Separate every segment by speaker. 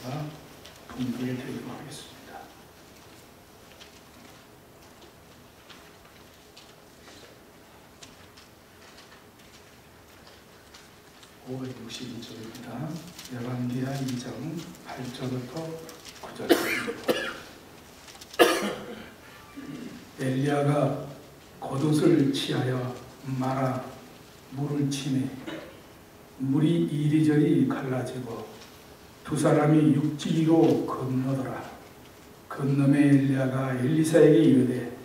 Speaker 1: 제가 공부해 드리도록 하겠습니다. 오 62절입니다. 열왕기하 2장 8절부터 9절입니다. 엘리야가 겉옷을 취하여 말아 물을 치매 물이 이리저리 갈라지고 두 사람이 육지기로 건너더라. 건너매 엘리야가 엘리사에게 이르되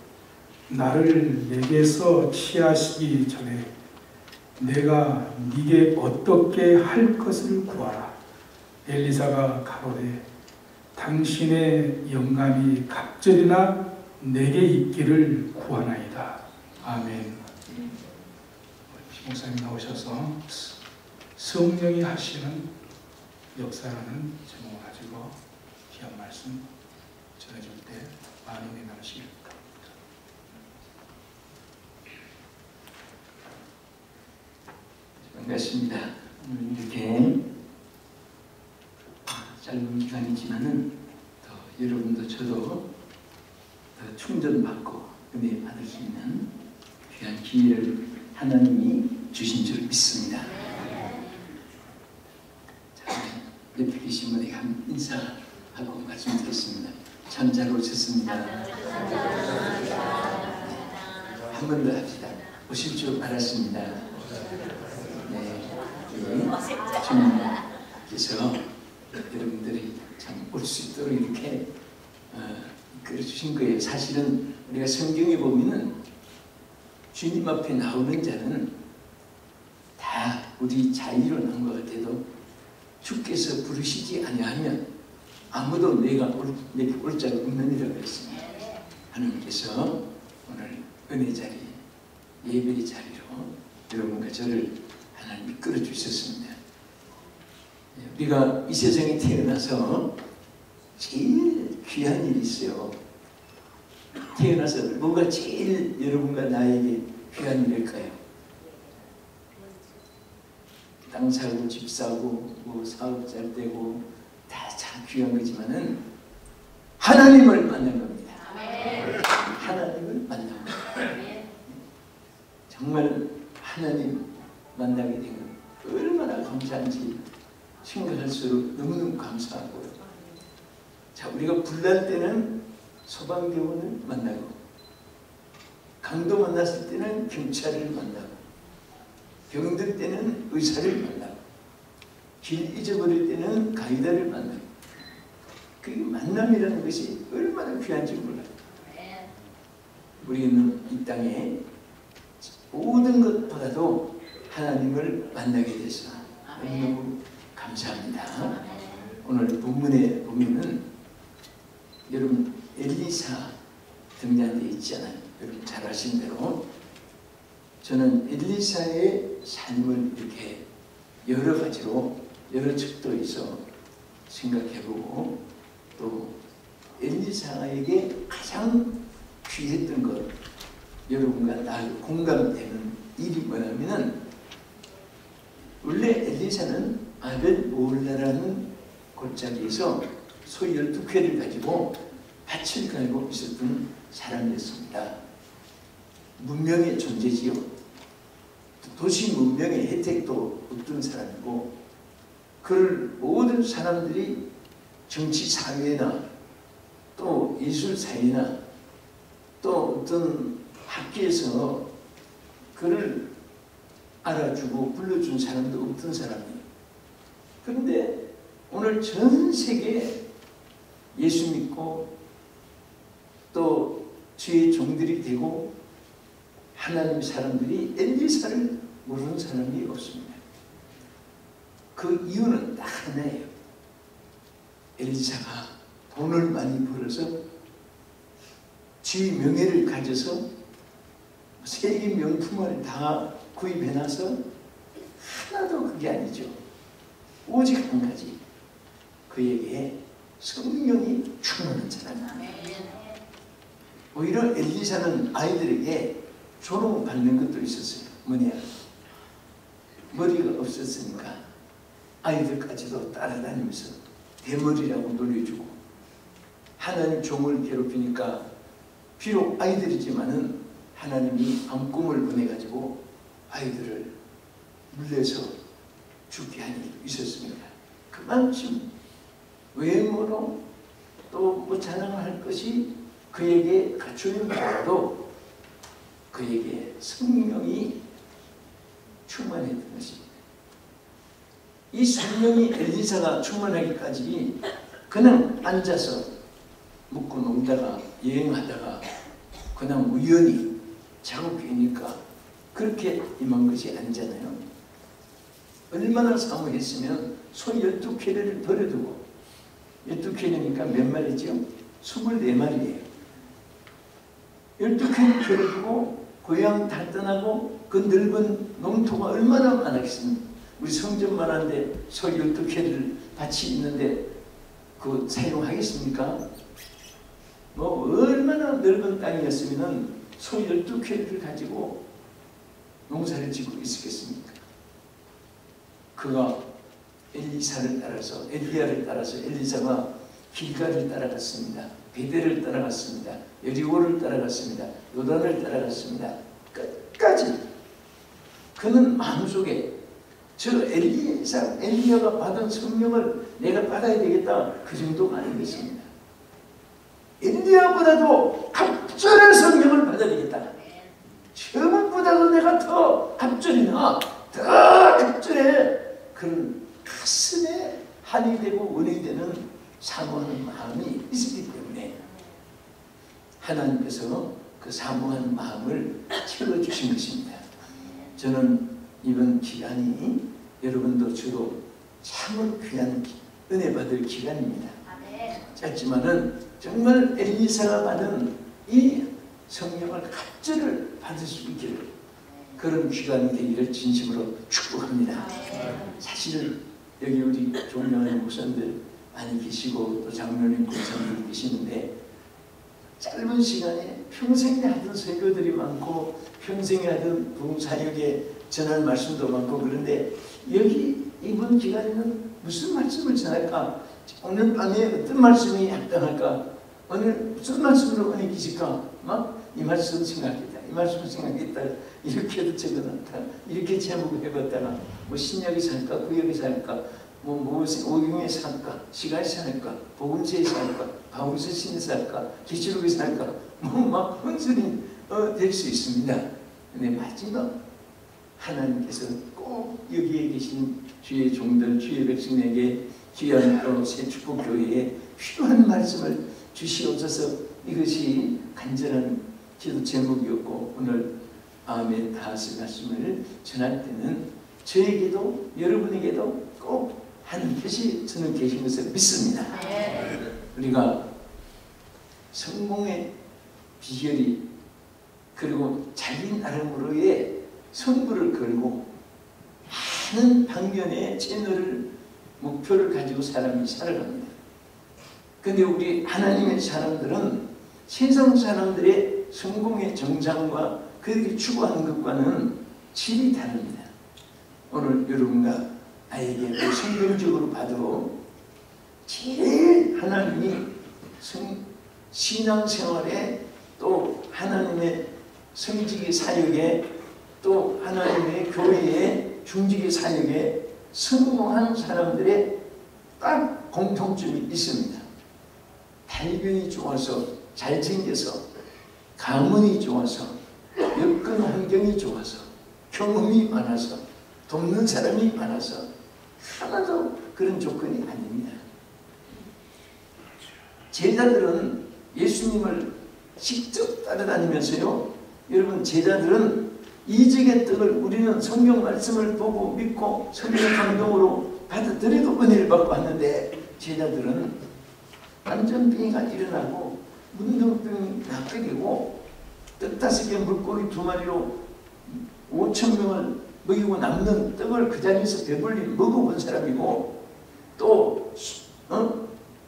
Speaker 1: 나를 내게서 취하시기 전에 내가 네게 어떻게 할 것을 구하라. 엘리사가 가로되 당신의 영감이 갑절이나 내게 있기를 구하나이다. 아멘. 목사님 나오셔서 성령이 하시는 역사라는 제목을 가지고 귀한 말씀 전해줄 때 많은 은혜 나누시길 바랍니다.
Speaker 2: 반갑습니다. 오늘 이렇게 짧은 기간이지만은 더 여러분도 저도 더 충전받고 은혜 받을 수 있는 귀한 기회를 하나님이 주신 줄 믿습니다. 자, 옆에 계신 분에게 한 인사하고 말씀드렸습니다. 참 잘 오셨습니다. 한 번 더 합시다. 오실 줄 알았습니다. 네, 주님께서 여러분들이 참 올 수 있도록 이렇게 이끌어주신 거예요. 사실은 우리가 성경에 보면은 주님 앞에 나오는 자는 다 우리 자의로 난 것 같아도 주께서 부르시지 아니하면 아무도 내게 올 자가 없느니라 그랬습니다. 하나님께서 오늘 은혜 자리, 예배의 자리로 여러분과 저를 하나님 이끌어 주셨습니다. 우리가 이 세상에 태어나서 제일 귀한 일이 있어요. 태어나서 뭐가 제일 여러분과 나에게 귀한 일일까요? 땅 사고 집 사고 뭐 사업 잘 되고 다 참 귀한 거지만은 하나님을 만난 겁니다. 하나님을 만난 겁니다. 정말 하나님 만나게 된 건 얼마나 감사한지 생각할수록 너무너무 감사하고요. 자, 우리가 불날 때는 소방대원을 만나고 강도 만났을 때는 경찰을 만나고 병들 때는 의사를 만나고 길 잊어버릴 때는 가이드를 만나고 그 만남이라는 것이 얼마나 귀한지 몰라요. 우리는 이 땅에 모든 것보다도 하나님을 만나게 돼서 너무너무 감사합니다. 오늘 본문에 보면은 여러분 엘리사 등장되어 있잖아요. 여러분 잘 아시는 대로 저는 엘리사의 삶을 이렇게 여러 가지로 여러 측도에서 생각해보고 또 엘리사에게 가장 귀했던 것 여러분과 나 공감되는 일이 뭐냐면은 원래 엘리사는 아벨 모홀라라는 골짜기에서 소 12쾌를 가지고 밭을 갈고 있었던 사람이었습니다. 문명의 존재지요. 도시 문명의 혜택도 없던 사람이고 그를 모든 사람들이 정치 사회나 또 예술 사회나 또 어떤 학교에서 그를 알아주고 불러준 사람도 없던 사람이에요. 그런데 오늘 전 세계에 예수 믿고 또 주의 종들이 되고 하나님의 사람들이 엘리사를 모르는 사람이 없습니다. 그 이유는 딱 하나예요. 엘리사가 돈을 많이 벌어서 주의 명예를 가져서 세계 명품을 다 구입해놔서 하나도 그게 아니죠. 오직 한 가지 그에게 성령이 충만한 사람입니다. 오히려 엘리사는 아이들에게 조롱받는 것도 있었어요. 뭐냐? 머리가 없었으니까 아이들까지도 따라다니면서 대머리라고 놀려주고, 하나님 종을 괴롭히니까 비록 아이들이지만은 하나님이 암꿈을 보내가지고 아이들을 물려서 죽게 한 일이 있었습니다. 그만큼 외모로 또 뭐 자랑할 것이 그에게 갖추는데도 그에게 성령이 충만했던 것입니다. 이 성령이 엘리사가 충만하기까지 그냥 앉아서 묵고 놀다가 여행하다가 그냥 우연히 작업이니까 그렇게 임한 것이 아니잖아요. 얼마나 사모했으면 소 12캐리를 버려두고, 12캐리니까 몇 마리죠? 24마리예요. 12캐리 버려두고 고향 다 떠나고 그 넓은 농토가 얼마나 많았겠습니까? 우리 성전만 한데 소 12캐리를 밭이 있는데 그거 사용하겠습니까? 뭐 얼마나 넓은 땅이었으면 소 12캐리를 가지고 농사를 짓고 있었겠습니까? 그가 엘리사를 따라서, 엘리야를 따라서 엘리사가 길가를 따라갔습니다. 베델을 따라갔습니다. 여리고를 따라갔습니다. 요단을 따라갔습니다. 끝까지 그는 마음속에 저 엘리야가 받은 성령을 내가 받아야 되겠다, 그 정도가 아니겠습니다. 엘리야보다도 갑절의 성령을 받아야 되겠다. 저번보다도 내가 더 갑절이나 더 갑절의 그런 가슴에 한이 되고 원이 되는 사모하는 마음이 있었기 때문에 하나님께서 그 사모하는 마음을 채워주신 것입니다. 저는 이번 기간이 여러분도 저도 참으로 귀한 은혜 받을 기간입니다. 짧지만은 정말 엘리사가 받은 이 성령을 갑절을 받을 수 있기를, 그런 기간이 되기를 진심으로 축복합니다. 사실 여기 우리 존경하는 목사님들 많이 계시고 또 장로님, 권사님들 계시는데 짧은 시간에 평생에 하던 설교들이 많고 평생에 하던 부흥사역에 전할 말씀도 많고, 그런데 여기 이번 기간에는 무슨 말씀을 전할까? 오늘 밤에 어떤 말씀이 합당할까? 오늘 무슨 말씀으로 은혜 주실까? 막 이 말씀 생각했다, 이 말씀 생각했다, 이렇게도 적어놨다, 이렇게 제목을 해봤다가 뭐 신약에서 할까, 구약에서 할까, 뭐 오경에서 할까, 시가에서 할까, 복음서에서 할까, 바울서 신에서 할까, 계시록에서 할까, 뭐 막 혼선이 될 수 있습니다. 근데 마지막 하나님께서 꼭 여기에 계신 주의 종들, 주의 백성에게 귀한 또 새 축복교회에 필요한 말씀을 주시옵소서. 이것이 간절한 기도 제목이었고, 오늘 마음에 닿았을 말씀을 전할 때는 저에게도 여러분에게도 꼭 하나님께서 저는 계신 것을 믿습니다. 우리가 성공의 비결이, 그리고 자기 나름으로의 성부를 걸고 많은 방면의 채널을, 목표를 가지고 사람이 살아갑니다. 근데 우리 하나님의 사람들은 세상 사람들의 성공의 정상과 그들이 추구하는 것과는 질이 다릅니다. 오늘 여러분과 나에게 성경적으로 봐도 제일 하나님이 신앙생활에, 또 하나님의 성직의 사역에, 또 하나님의 교회의 중직의 사역에 성공한 사람들의 딱 공통점이 있습니다. 달변이 좋아서, 잘생겨서, 가문이 좋아서, 여건 환경이 좋아서, 경험이 많아서, 돕는 사람이 많아서, 하나도 그런 조건이 아닙니다. 제자들은 예수님을 직접 따라다니면서요, 여러분, 제자들은 이적의 떡을 우리는 성경 말씀을 보고 믿고 성령 감동으로 받아들여도 은혜를 받고 왔는데, 제자들은 안전병이가 일어나고 문둥병이 낚이고 떡 5개 물고기 2마리로 5,000명을 먹이고 남는 떡을 그 자리에서 배불리 먹어본 사람이고, 또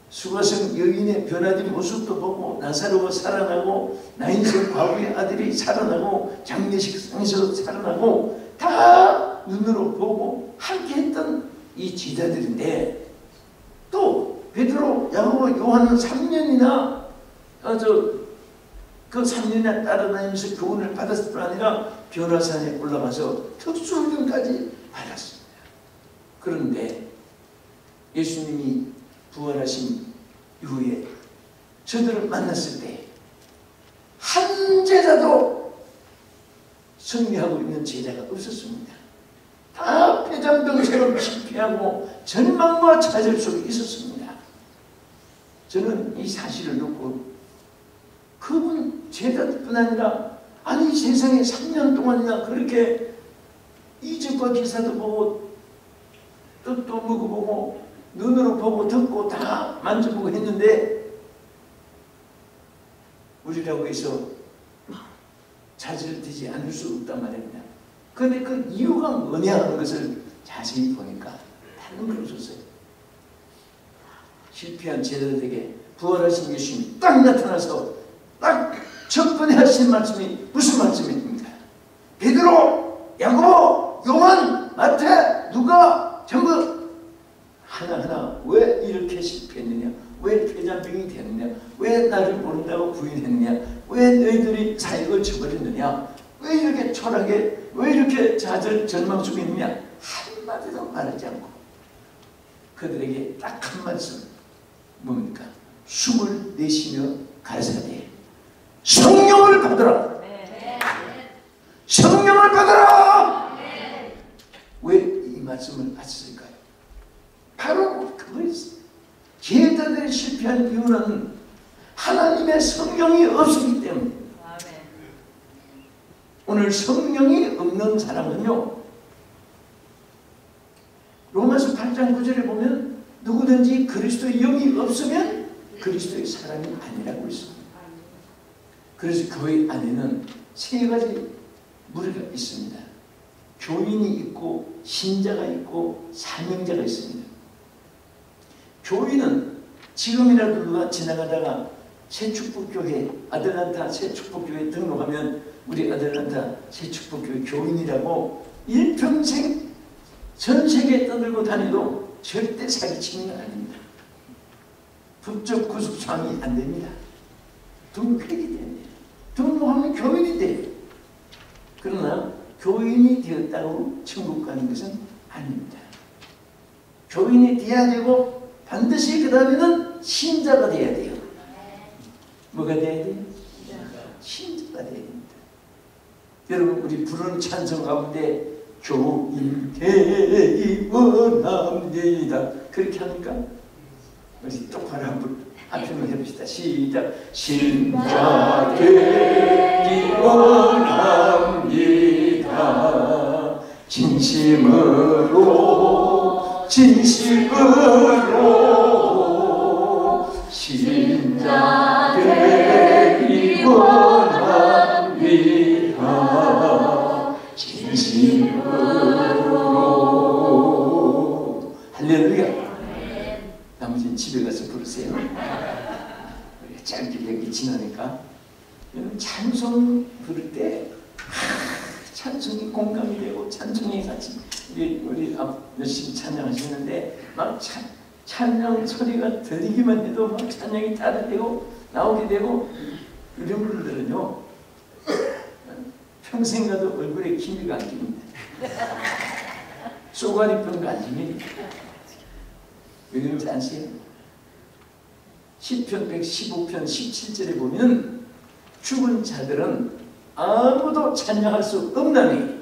Speaker 2: 수가성 여인의 변화된 모습도 보고, 나사로가 살아나고, 나인성 과부의 아들이 살아나고, 장례식장에서 살아나고, 다 눈으로 보고 함께 했던 이 제자들인데, 또 베드로, 야고보, 요한은 3년이나 그 3년이나 따라다니면서 교훈을 받았을 뿐 아니라 변화산에 올라가서 특수훈련까지 받았습니다. 그런데 예수님이 부활하신 이후에 저들을 만났을 때 한 제자도 승리하고 있는 제자가 없었습니다. 다 폐장병처럼 실패하고 절망과 좌절 속에 있었습니다. 저는 이 사실을 듣고 그분 제자뿐 아니라 아니 세상에 3년 동안이나 그렇게 이적과 기사도 보고 뜻도 먹어보고 눈으로 보고 듣고 다 만져보고 했는데 우리라고 해서 좌절되지 않을 수 없단 말입니다. 그런데 그 이유가 뭐냐 하는 것을 자세히 보니까 다른 걸 없었어요. 실패한 제자들에게 부활하신 예수님이 딱 나타나서 딱 첫 번에 하신 말씀이 무슨 말씀입니까? 베드로, 야고보, 요한, 마태, 누가 전부 하나하나 왜 이렇게 실패했느냐? 왜 폐잔병이 되느냐? 왜 나를 모른다고 부인했느냐? 왜 너희들이 사역을 저버렸느냐? 왜 이렇게 초라하게, 왜 이렇게 절망 속에 있느냐? 한마디도 말하지 않고 그들에게 딱 한 말씀, 뭡니까? 숨을 내쉬며 가라사대 성령을 받으라. 성령을 받으라. 왜 이 말씀을 하셨을까요? 바로 그거였어요. 제자들이 실패한 이유는 하나님의 성령이 없었기 때문입니다. 오늘 성령이 없는 사람은요, 로마서 8장 9절에 보면 누구든지 그리스도의 영이 없으면 그리스도의 사람이 아니라고 있습니다. 그래서 교회 안에는 세 가지 무리가 있습니다. 교인이 있고 신자가 있고 사명자가 있습니다. 교인은 지금이라도 누가 지나가다가 새축복교회, 아들란타 새축복교회 등록하면 우리 아들란타 새축복교회 교인이라고 일평생 전 세계에 떠들고 다니도 절대 사기치는 건 아닙니다. 법적 구속 조항이 안 됩니다. 등록하기 때문에. 등록하면 교인이 돼요. 그러나 교인이 되었다고 천국 가는 것은 아닙니다. 교인이 돼야 되고 반드시 그 다음에는 신자가 돼야 돼요. 뭐가 돼야 돼요? 신자가 돼야 됩니다. 여러분 우리 부르는 찬송 가운데 교인 되기 원합니다. 그렇게 합니까? 우리 똑바로 한번 한편을 해봅시다. 시작. 신자 되기 원합니다. 진심으로 신자 되기 원합니다. 진심으로. 할렐루야. 나머지는 집에 가서 부르세요. 짧게 여기 지나니까 여러분 찬송 부를 때 찬송이 공감이 되고 찬송이 같이 우리 열심히 찬양하시는데 막 찬양 소리가 들리기만 해도 막 찬양이 따라되고 나오게 되고 이런 분들은요 평생 가도 얼굴에 기미가 안 깁니다. 쏘가리병도 안 깁니다. 왜 그런지 아세요? 시편 115편 17절에 보면 죽은 자들은 아무도 찬양할 수 없나니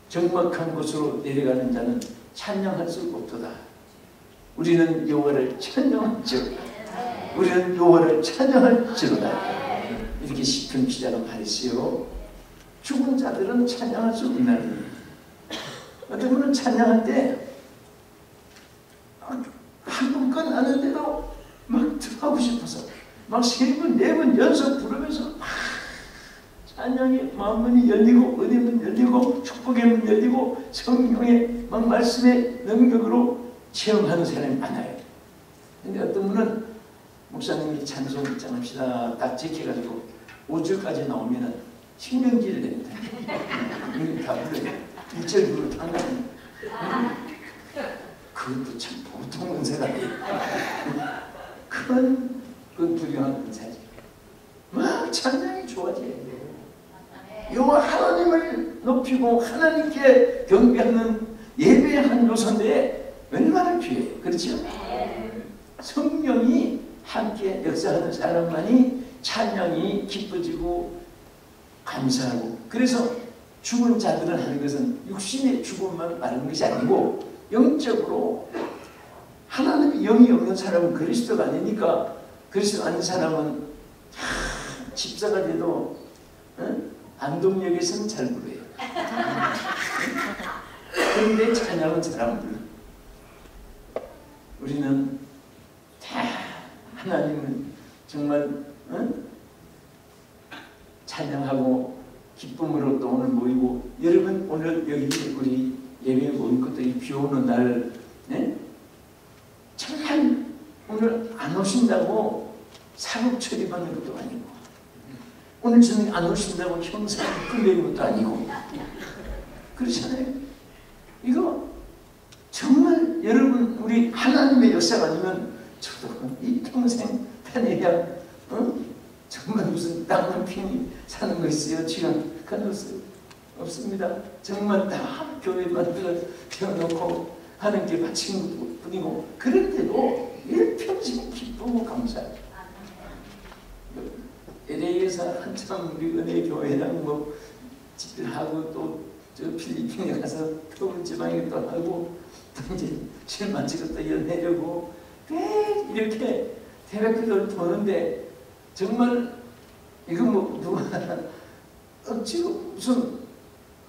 Speaker 2: 적막한 곳으로 내려가는 자는 찬양할 수 없도다. 우리는 여호와를 찬양할지로다. 우리는 여호와를 찬양할지로다. 이렇게 시편 기자가 말했어요. 죽은 자들은 찬양할 수 없나니. 어떤 분은 찬양할 때 한 분건 아는데도 막 들어가고 싶어서 막 3번, 4번 연속 부르면서 막 찬양의 마음문이 열리고 은혜 문 열리고 축복의 문 열리고 성령의 막 말씀의 능력으로 체험하는 사람이 많아요. 근데 어떤 분은 목사님이 찬송 입장합시다 딱 지켜가지고 5절까지 나오면은 신명기를 냅니다. 다 불러요. 1절 부르고 다 나옵니다. 그것도 참 보통 은사가 아니에요. 큰 불경한 은사지. 막 찬양이 좋아져야 돼요. 여호와 하나님을 높이고 하나님께 경배하는 예배한 요소인데 얼마나 귀해요. 그렇죠? 성령이 함께 역사하는 사람만이 찬양이 기뻐지고 감사하고, 그래서 죽은 자들은 하는 것은 육신의 죽음만 말하는 것이 아니고 영적으로 하나님의 영이 없는 사람은 그리스도가 아니니까, 그리스도 아닌 사람은 집사가 돼도 안동역에서는 잘 부르요. 그런데 찬양은 잘 안 불러. 우리는 다 하나님은 정말 찬양하고 기쁨으로 또 오늘 모이고, 여러분 오늘 여기 우리 예배에 모인 것도 이 비 오는 날 정말 오늘 안 오신다고 사법 처리받는 것도 아니고, 오늘 저녁에 안 오신다고 형사 끌리는 것도 아니고, 그렇잖아요. 이거 정말 여러분 우리 하나님의 역사가 아니면 저도 이 평생 다니야 정말 무슨 땅만 편히 사는 거 있어요? 지금 가능성 없습니다. 정말 다 교회 만들어 태워놓고 하나님께 바친 것 뿐이고, 그런데도 일평생 기쁘고 감사해요. LA에서 한참 우리 은혜교회랑 뭐 집필하고, 또 저 필리핀에 가서 더운 지방에 또 하고, 또 이제 실 마치고 또 연애려고 이렇게 대학교를 도는데, 정말 이거 뭐 누가 억지로 무슨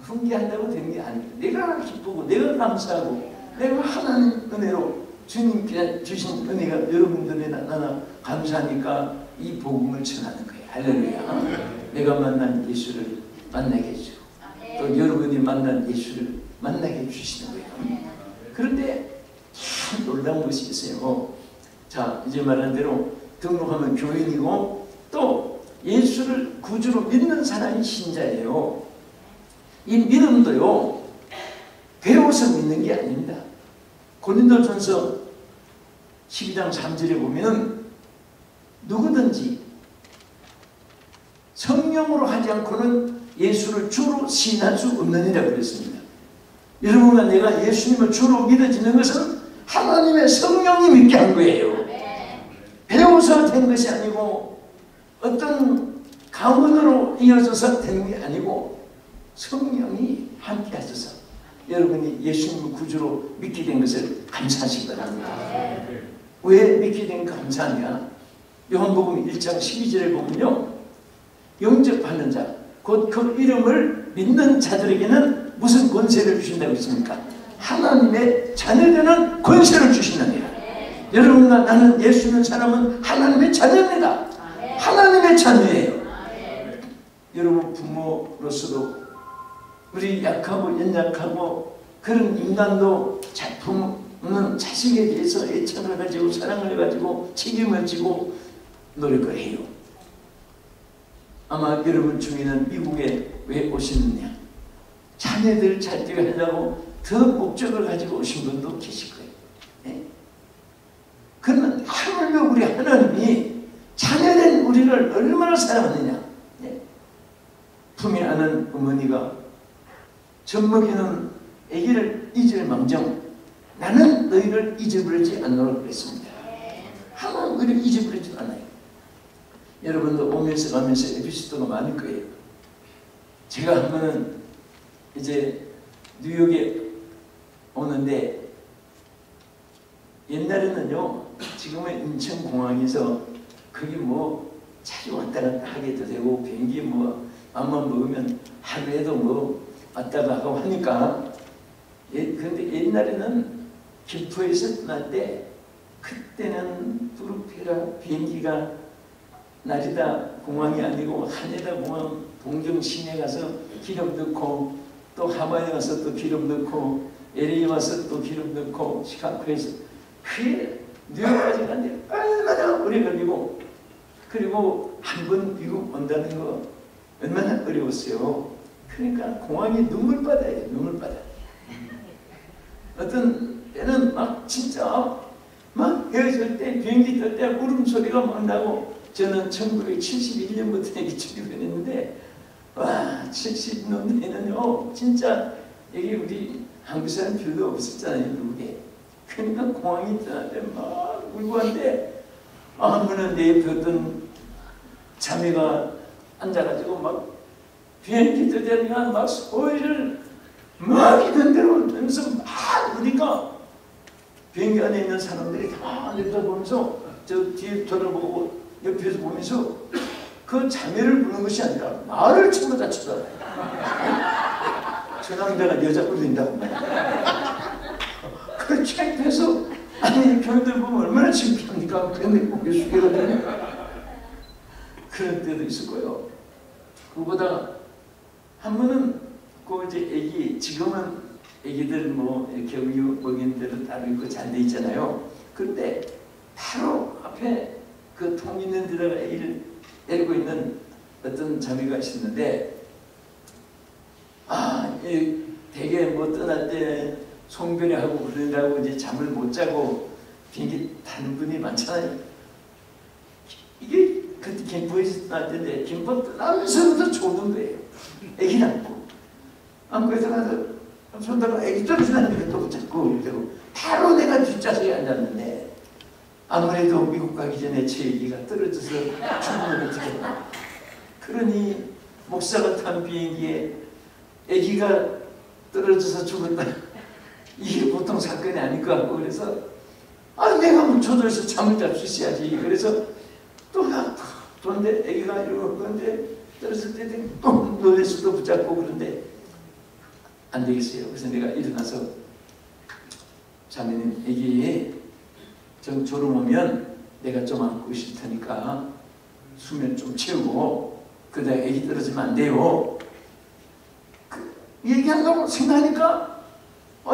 Speaker 2: 훈계한다고 되는 게 아니에요. 내가 기쁘고 내가 감사하고 내가 하나님 은혜로 주님께 주신 은혜가 여러분들에 나나 감사하니까 이 복음을 전하는 거예요. 할렐루야. 내가 만난 예수를 만나게 해주고 또 여러분이 만난 예수를 만나게 해주시는 거예요. 그런데 참 놀라운 것이 있어요. 자, 이제 말한 대로 등록하면 교인이고 또 예수를 구주로 믿는 사람이 신자예요. 이 믿음도요, 배워서 믿는 게 아닙니다. 고린도전서 12장 3절에 보면 누구든지 성령으로 하지 않고는 예수를 주로 시인할 수 없느니라 그랬습니다. 여러분과 내가 예수님을 주로 믿어지는 것은 하나님의 성령이 믿게 한 거예요. 배워서 된 것이 아니고 어떤 가문으로 이어져서 된 게 아니고 성령이 함께 하셔서 여러분이 예수님을 구주로 믿게 된 것을 감사하시기 바랍니다. 왜 믿게 된 감사하냐? 요한복음 1장 12절에 보면요, 영접하는 자, 곧 그 이름을 믿는 자들에게는 무슨 권세를 주신다고 했습니까? 하나님의 자녀되는 권세를 주신다네요. 여러분과 나는 예수 믿는 사람은 하나님의 자녀입니다. 하나님의 자녀예요. 여러분 부모로서도 우리 약하고 연약하고 그런 인간도 부모는 자식에 대해서 애착을 가지고 사랑을 해가지고 책임을 지고 노력을 해요. 아마 여러분 중에는 미국에 왜 오셨느냐, 자녀들 잘 되게 하려고 더 목적을 가지고 오신 분도 계실 거예요. 네? 그러면 하물며 우리 하나님이 자녀된 우리를 얼마나 사랑하느냐. 네? 품에 안은 어머니가 젖먹이는 아기를 잊을 망정 나는 너희를 잊어버리지 않노라 그랬습니다. 하나님 우리를 잊어버리지 않아요. 여러분도 오면서 가면서 에피소드가 많을 거예요. 제가 한 번은 이제 뉴욕에 오는데, 옛날에는요, 지금은 인천공항에서 거기 뭐 자주 왔다 갔다 하게도 되고 비행기 뭐 맘만 먹으면 하루에도 뭐 왔다 가고 하니까, 그런데 옛날에는 김포에서 떠날 때 그때는 프로페라 비행기가 나리다 공항이 아니고 하네다 공항 동경 시내 가서 기름 넣고, 또 하와이에 가서 또 기름 넣고, LA 와서 또 기름 넣고, 시카고에서 그게 뉴욕까지 가는데 얼마나 오래 걸리고, 그리고 한 번 미국 온다는 거 얼마나 어려웠어요. 그러니까 공항이 눈물바다예요. 눈물바다. 어떤 때는 막 진짜 막 헤어질 때 비행기 탈 때 울음소리가 막 나고 저는 1971년부터 여기 출입했는데 와 70년대에는요 진짜 여기 우리 한국 사람 별로 없었잖아요 미국에. 그러니까 공항이 떠날 막 울고 한데 아무나 내 옆에 어떤 자매가 앉아가지고 막 비행기 떠다니까 막 소리를 막 이런 대로 하면서 막 우니까 비행기 안에 있는 사람들이 다 내려다보면서 저 뒤에 돌아보고 옆에서 보면서 그 자매를 부르는 것이 아니라 말을 전부 다 쳐다봐요. 저 남자가 여자 부른다고 그렇게 해서 아니 교회들 보면 얼마나 창피합니까? 그런데 고개 숙여가지고 그런 때도 있을 거예요. 그보다 한 번은 그 이제 애기 지금은 애기들 뭐 이렇게 우유 먹이는 데도 따로 있고 잘 돼 있잖아요. 그런데 바로 앞에 그 통 있는 데다가 애기를 데리고 있는 어떤 자매가 있었는데 되게 뭐 떠날 때 송별회하고 그러느라고 이제 잠을 못 자고 비행기 타는 분이 많잖아요. 이게 그때 김포에서 떠났는데 김포 떠나면서부터 조는 거예요. 애기 안고 있다가 손다가 애기 떨어지다니까 또 붙잡고 그러고 바로 내가 뒷좌석에 앉았는데 아무래도 미국 가기 전에 제 애기가 떨어져서 죽으면 어떻게 그러니 목사가 탄 비행기에 애기가 떨어져서 죽었다. 이게 보통 사건이 아닐 것 같고 그래서 내가 묻혀져서 잠을 잘 수 있어야지. 그래서 또 그런데 애기가 이러고 그런데 떨어질 때 또 놀래서 또 붙잡고 그런데 안 되겠어요. 그래서 내가 일어나서 자매는 애기 좀 졸음 오면 내가 좀 안고 있을 테니까 수면 좀 채우고 그러다 애기 떨어지면 안 돼요. 얘기한다고 생각하니까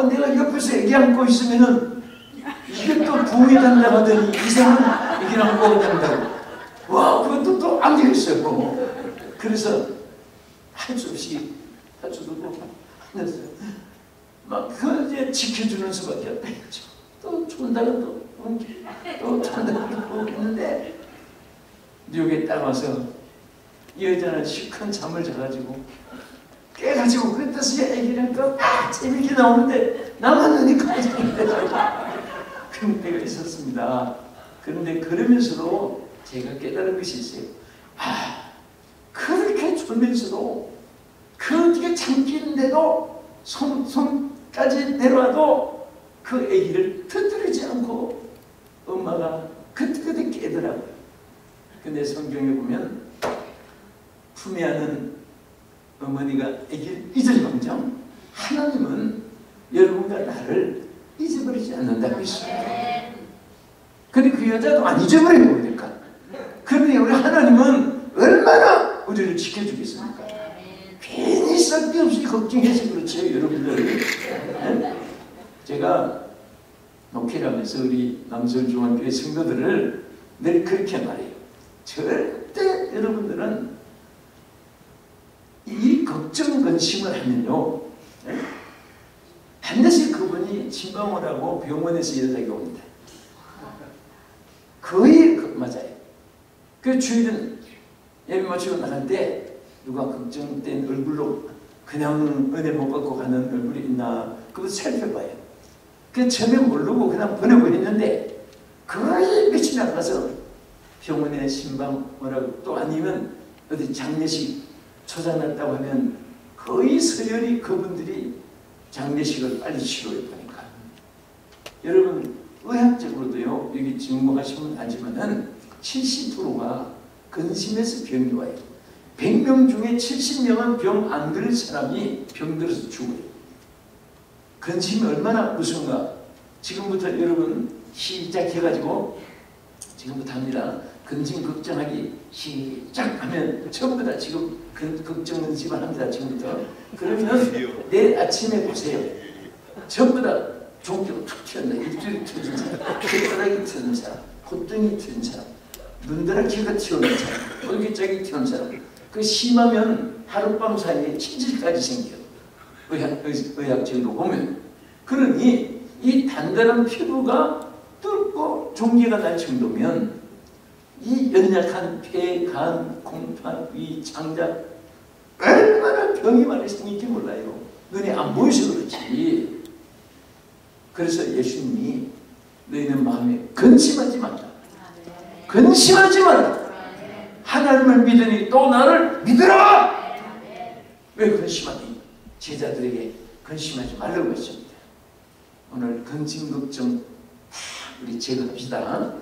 Speaker 2: 내가 옆에서 애기 안고 있으면은 이게 또 부흥이 된다고 하더니 이상은 애기를 안고 된다고. 와 그것도 또 안 되겠어요. 그래서 할 수 없이 할 수도 없고 앉았어요. 막 그걸 이제 지켜주는 수밖에 없다. 또 존다가 또 존다가 또 했는데 뉴욕에 딱 와서 이 여자는 시큰 잠을 자가지고 깨가지고 그때서 애기랑 또 재밌게 나오는데 나만 눈이 깜짝이야. 그런 때가 있었습니다. 그런데 그러면서도 제가 깨달은 것이 있어요. 그렇게 졸면서도 그렇게 참기는데도 손까지 내려와도 그 아기를 터뜨리지 않고 엄마가 그때 깨더라고요. 근데 성경에 보면 품에 안은 어머니가 아기를 잊을망정 하나님은 여러분과 나를 잊어버리지 않는다고 했습니다. 근데 그 여자도 안 잊어버리는 거니까. 그런데 우리 하나님은 얼마나 우리를 지켜주겠습니까? 괜히 쓸데없이 걱정해서 그렇죠, 여러분들. 제가 목회를 하면서 우리 남서울중앙교회 성도들을 늘 그렇게 말해요. 절대 여러분들은 이 걱정 근심을 하면요 반드시 그분이 진방을 하고 병원에서 연락이 옵니다. 거의 맞아요. 그 주일은 예배 마치고 나갈 때 누가 걱정된 얼굴로 그냥 은혜 못 받고 가는 얼굴이 있나 그거 살펴봐요. 그 처음에 모르고 그냥 보내버렸는데 거의 며칠 나가서 병원에 신방을 또 아니면 어디 장례식 초장났다고 하면 거의 서열이 그분들이 장례식을 빨리 치료해 보니까 여러분 의학적으로도요 여기 증거하시면 알지만은 70%가 근심해서 병이 와요. 100명 중에 70명은 병 안 들을 사람이 병 들어서 죽어요. 근심이 얼마나 무서운가. 지금부터 여러분 시작해가지고 지금부터 합니다. 근심 걱정하기 시작하면 전부 다 지금 걱정 근심을 합니다. 지금부터. 그러면 내일 아침에 보세요. 전부 다 종교 툭 튀었나. 입술이 튀어진 사람, 혓바닥이 튀어진 사람, 콧등이 튀어진 사람, 눈다랗게가 튀어진 사람, 똘기짝이 튀어진 사람. 그 심하면 하룻밤 사이에 치질까지 생겨요. 의학적으로 보면. 그러니 이 단단한 피부가 뚫고 종기가 날 정도면 이 연약한 폐, 간, 콩팥, 위, 장작 얼마나 병이 많이 생길지 몰라요. 눈이 안 보여서 그렇지. 그래서 예수님이 너희는 마음에 근심하지 말라. 근심하지 말라. 하나님을 믿으니 또 나를 믿으라. 왜 근심하니? 제자들에게 근심하지 말라고 했습니다. 오늘 근심 걱정 다 우리 제거합시다.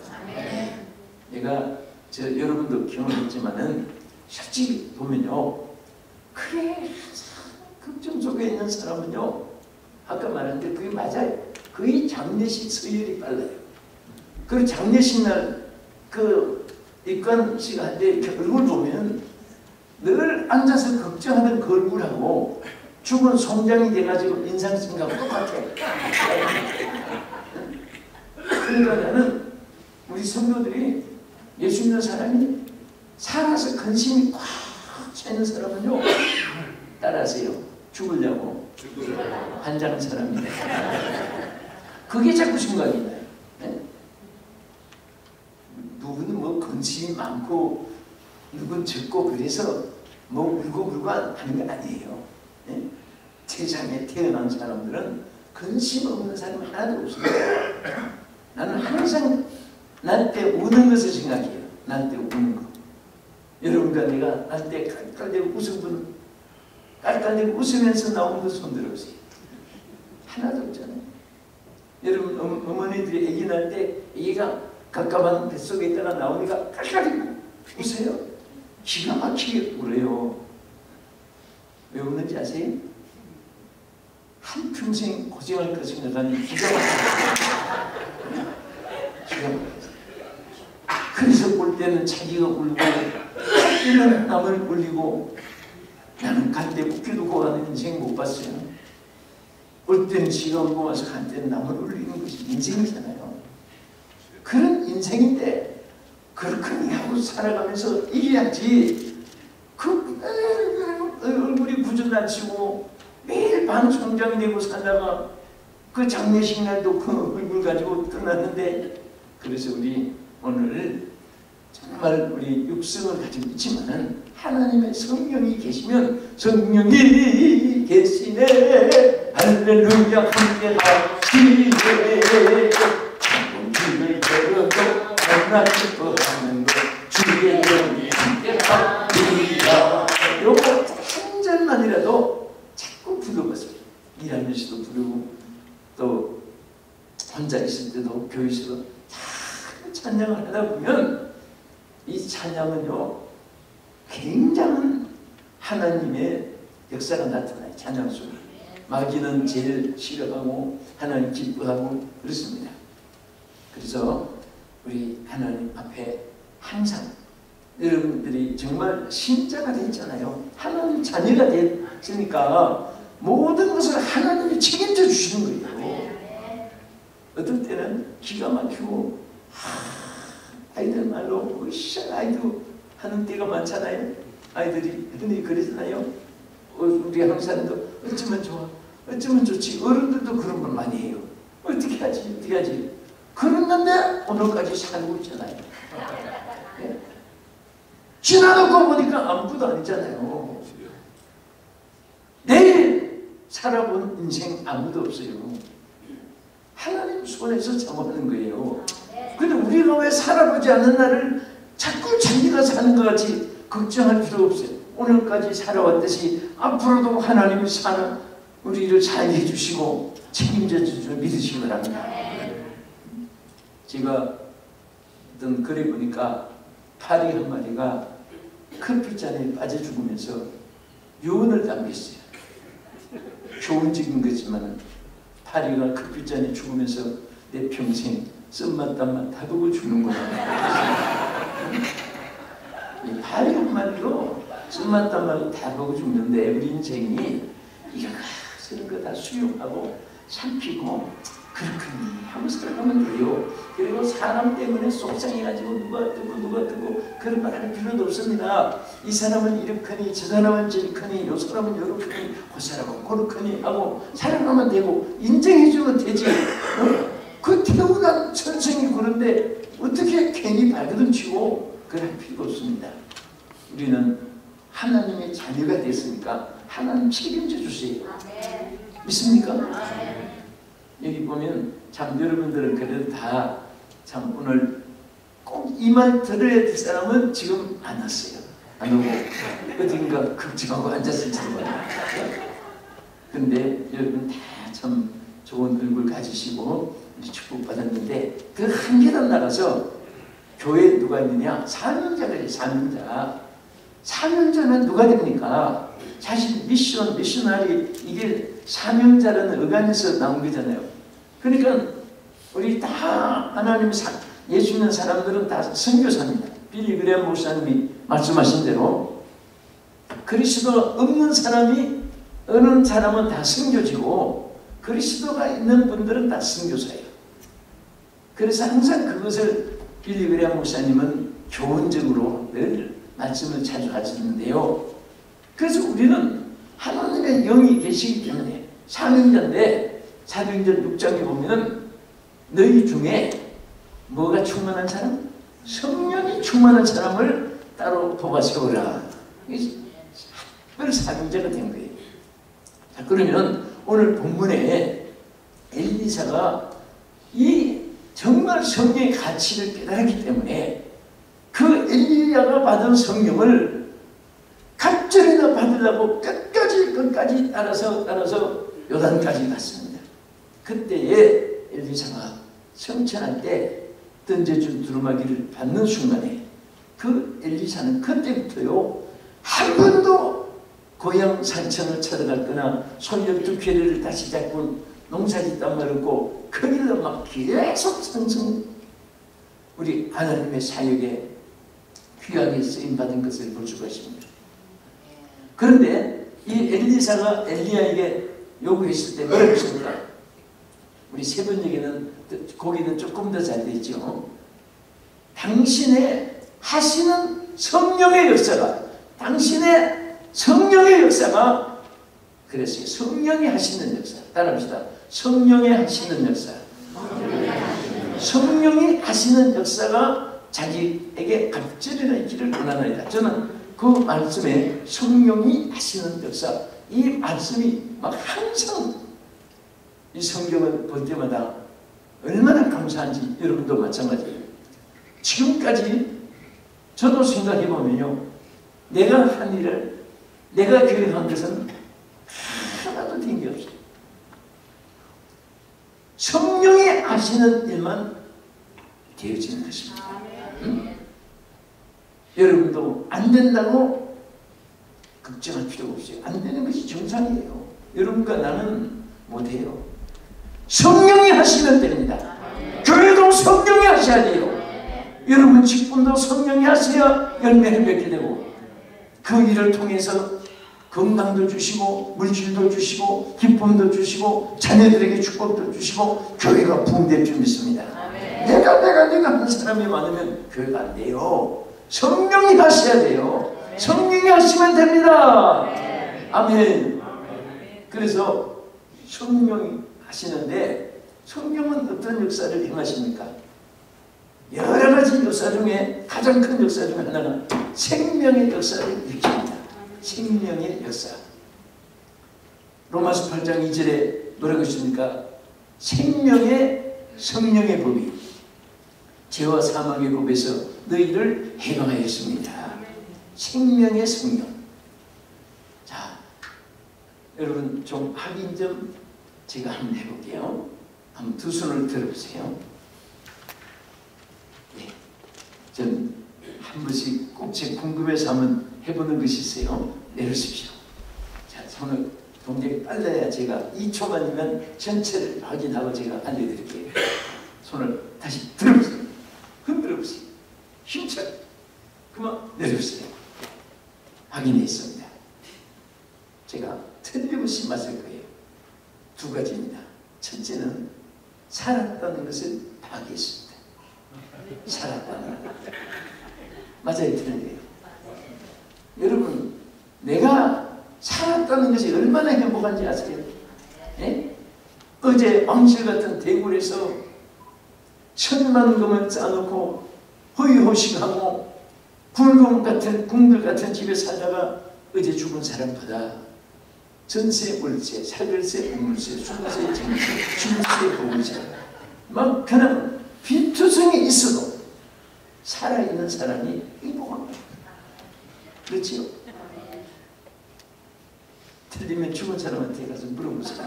Speaker 2: 내가 여러분도 경험했지만은 솔직히 보면요, 그래 걱정 속에 있는 사람은요, 아까 말했는데 그게 맞아요. 거의 장례식 서열이 빨라요. 그리고 장례식 날 그 입관식 할 때 얼굴 보면 늘 앉아서 걱정하는 그 얼굴하고 죽은 송장이 돼가지고 인상 쓴 거하고 똑같아. 그러니까 나는 우리 성도들이 예수 믿는 사람이 살아서 근심이 꽉 차있는 사람은요, 따라하세요. 죽으려고 환장한 사람이네. 그게 자꾸 생각이 나요. 네? 누구는 뭐 근심이 많고 누구는 적고 그래서 뭐 울고 하는 거 아니에요. 네? 세상에 태어난 사람들은 근심 없는 사람은 하나도 없습니다. 나는 항상 날 때 우는 것을 생각해요. 날 때 우는 거. 여러분과 내가 날 때 깔깔대고 깔깔대고 웃으면서 나오는 거 손 들어보세요. 하나도 없잖아요. 여러분 어머니들이 아기 날 때 아기가 갑갑한 뱃속에 있다가 나오니까 깔깔대고 웃어요. 기가 막히게 울어요. 왜 웃는지 아세요? 한평생 고생할 거 생각하니 기가 막혀요. 기가 막혀요. 그래서 올 때는 자기가 울고 갈 때는 남을 울리고, 나는 갈 때 웃기도 고하는 인생 못 봤어요. 올 때는 지가 울고 와서 갈 때는 남을 울리는 것이 인생이잖아요. 그런 인생인데 그렇게 하고 살아가면서 이겨야지. 그 얼굴이 구슬나치고 매일 방송장이 되고 살다가 그 장례식 날도 그 얼굴 가지고 끝났는데, 그래서 우리 오늘 정말 우리 육성을 가지고 있지만은 하나님의 성령이 계시면, 성령이 계시네 할렐루야 함께 하시네 주를 들어도 만나 기뻐하는 것 주의 영이 함께 하리라. 요거 한 절만이라도 자꾸 부르면서 일하면서도 부르고 또 혼자 있을 때도 교회에서도 자꾸 찬양을 하다 보면 이 찬양은요 굉장한 하나님의 역사가 나타나요. 찬양 속에 마귀는 제일 싫어하고 하나님 기뻐하고 그렇습니다. 그래서 우리 하나님 앞에 항상 여러분들이 정말 신자가 됐잖아요. 하나님 자녀가 됐으니까 모든 것을 하나님이 책임져 주시는 거예요. 어떨 때는 기가 막히고 아이들 말로 으쌰 아이도 하는 때가 많잖아요. 아이들이 흔히 그러잖아요. 우리 한국 사람도 어쩌면 좋아, 어쩌면 좋지. 어른들도 그런 걸 많이 해요. 어떻게 하지? 그랬는데 오늘까지 살고 있잖아요. 네? 지나놓고 보니까 아무것도 아니잖아요. 내일 살아본 인생 아무도 없어요. 하나님 손에서 잡아가는 거예요. 근데 우리가 왜 살아보지 않는 날을 자꾸 자기가 사는 것 같이 걱정할 필요 없어요. 오늘까지 살아왔듯이 앞으로도 하나님이 사는 우리를 살게 해주시고 책임져 주시고 믿으시기 바랍니다. 제가 어떤 글에 보니까 파리 한 마리가 커피잔에 빠져 죽으면서 유언을 남겼어요. 교훈적인 거지만 파리가 커피잔에 죽으면서 내 평생 쓴맛단맛 다 보고 죽는 거야. 이 파리 한 마리로 쓴맛단맛 다 보고 죽는데 우리 인생이 이런 거 저런 거 다 수용하고 삼키고 그렇거니 하고 살아가면 돼요. 그리고 사람 때문에 속상해가지고 누가 뜨고 그런 말 할 필요도 없습니다. 이 사람은 이렇거니 저 사람은 저렇거니 요 사람은 요렇거니 그 사람은 그렇거니 하고 살아가면 되고 인정해주면 되지. 그 태어난 천성이 그런데 어떻게 괜히 발버둥치고 그럴 필요가 없습니다. 우리는 하나님의 자녀가 됐으니까 하나님 책임져 주세요. 믿습니까? 여기 보면 참 여러분들은 그래도 다 참 오늘 꼭 이 말 들어야 될 사람은 지금 안 왔어요. 안 오고 어딘가 걱정하고 앉았을지도 몰라요. 근데 여러분 다 참 좋은 얼굴 가지시고 축복받았는데 그 한 계단 나가서 교회에 누가 있느냐? 사명자가 있어요. 사명자는 누가 됩니까? 사실 미셔너리 이게 사명자라는 어간에서 나온 거잖아요. 그러니까 우리 다 하나님 예수 믿는 사람들은 다 선교사입니다. 빌리 그레이엄 목사님이 말씀하신 대로 그리스도 없는 사람이 어느 사람은 다 선교지고 그리스도가 있는 분들은 다 선교사예요. 그래서 항상 그것을 빌리 그레이엄 목사님은 교훈적으로 늘 말씀을 자주 하시는데요. 그래서 우리는 하나님의 영이 계시기 때문에 사명자인데 사도행전 6장에 보면 너희 중에 뭐가 충만한 사람? 성령이 충만한 사람을 따로 뽑아 세우라. 특별 사명자가 된 거예요. 자, 그러면 오늘 본문에 엘리사가 이 정말 성령의 가치를 깨달았기 때문에 그 엘리야가 받은 성령을 갑절이나 받으려고 끝까지 따라서 요단까지 갔습니다. 그때에 엘리사가 성천할 때 던져준 두루마기를 받는 순간에 그 엘리사는 그때부터요 한 번도 고향 산천을 찾아갔거나 손 12개를 다시 잡고 농사짓다 말고 거기를 막 계속 성성 우리 하나님의 사역에 귀하게 쓰임받은 것을 볼 수가 있습니다. 그런데 이 엘리사가 엘리야에게 요구했을 때 뭐라고 했습니까? 우리 세번역에는 거기는 조금 더 잘 되죠. 당신의 하시는 성령의 역사가 그랬어요. 성령이 하시는 역사. 따라합시다. 성령이 하시는 역사. 성령이 하시는 역사가 자기에게 갑절이나 있기를 원하나이다. 저는 그 말씀에 성령이 하시는 역사, 이 말씀이 막 항상 이 성경을 볼 때마다 얼마나 감사한지 여러분도 마찬가지예요. 지금까지 저도 생각해 보면요, 내가 한 일을 내가 계획한 것은 하나도 된 게 없어요. 성령이 하시는 일만 되어지는 것입니다. 여러분도 안 된다고 걱정할 필요가 없어요. 안 되는 것이 정상이에요. 여러분과 나는 못해요. 성령이 하시면 됩니다. 교회도 성령이 하셔야 돼요. 여러분 직분도 성령이 하셔야 열매를 맺게 되고 그 일을 통해서 건강도 주시고 물질도 주시고 기쁨도 주시고 자녀들에게 축복도 주시고 교회가 부흥될 줄 믿습니다. 내가 한 사람이 많으면 교회가 안 돼요. 성령이 하셔야 돼요. 성령이 하시면 됩니다. 아멘. 그래서 성령이 하시는데 성령은 어떤 역사를 행하십니까? 여러 가지 역사 중에 가장 큰 역사 중에 하나가 생명의 역사를 일으킵니다. 생명의 역사. 로마서 8장 2절에 뭐라고 했습니까? 성령의 법이 죄와 사망의 법에서 너희를 해방하였습니다. 생명의 성령. 자, 여러분 좀 확인 좀 제가 한번 해볼게요. 한번 두 손을 들어보세요. 네. 전 한 번씩 꼭 제 궁금해서 한번 해보는 것이 있어요. 내려주십시오. 자, 손을 동작이 빨라야 제가 2초만이면 전체를 확인하고 제가 알려드릴게요. 손을 다시 들어보세요. 흔들어보세요. 힘차게. 그만 내려주세요. 확인했습니다. 제가 틀림없이 맞을 거예요. 두 가지입니다. 첫째는 살았다는 것을 파악했습니다. 살았다는 것. 맞아요, 틀려요. 여러분, 내가 살았다는 것이 얼마나 행복한지 아세요? 예? 어제 왕실 같은 대궐에서 천만 금을 쌓아놓고 허위호식하고 궁들 같은 집에 살다가 어제 죽은 사람보다 전세, 월세, 살별세, 우물세, 수거세, 전세, 주세, 보물세 막 그냥 빈투성이 있어도 살아있는 사람이 행복합니다. 그렇지요? 틀리면 죽은 사람한테 가서 물어보세요.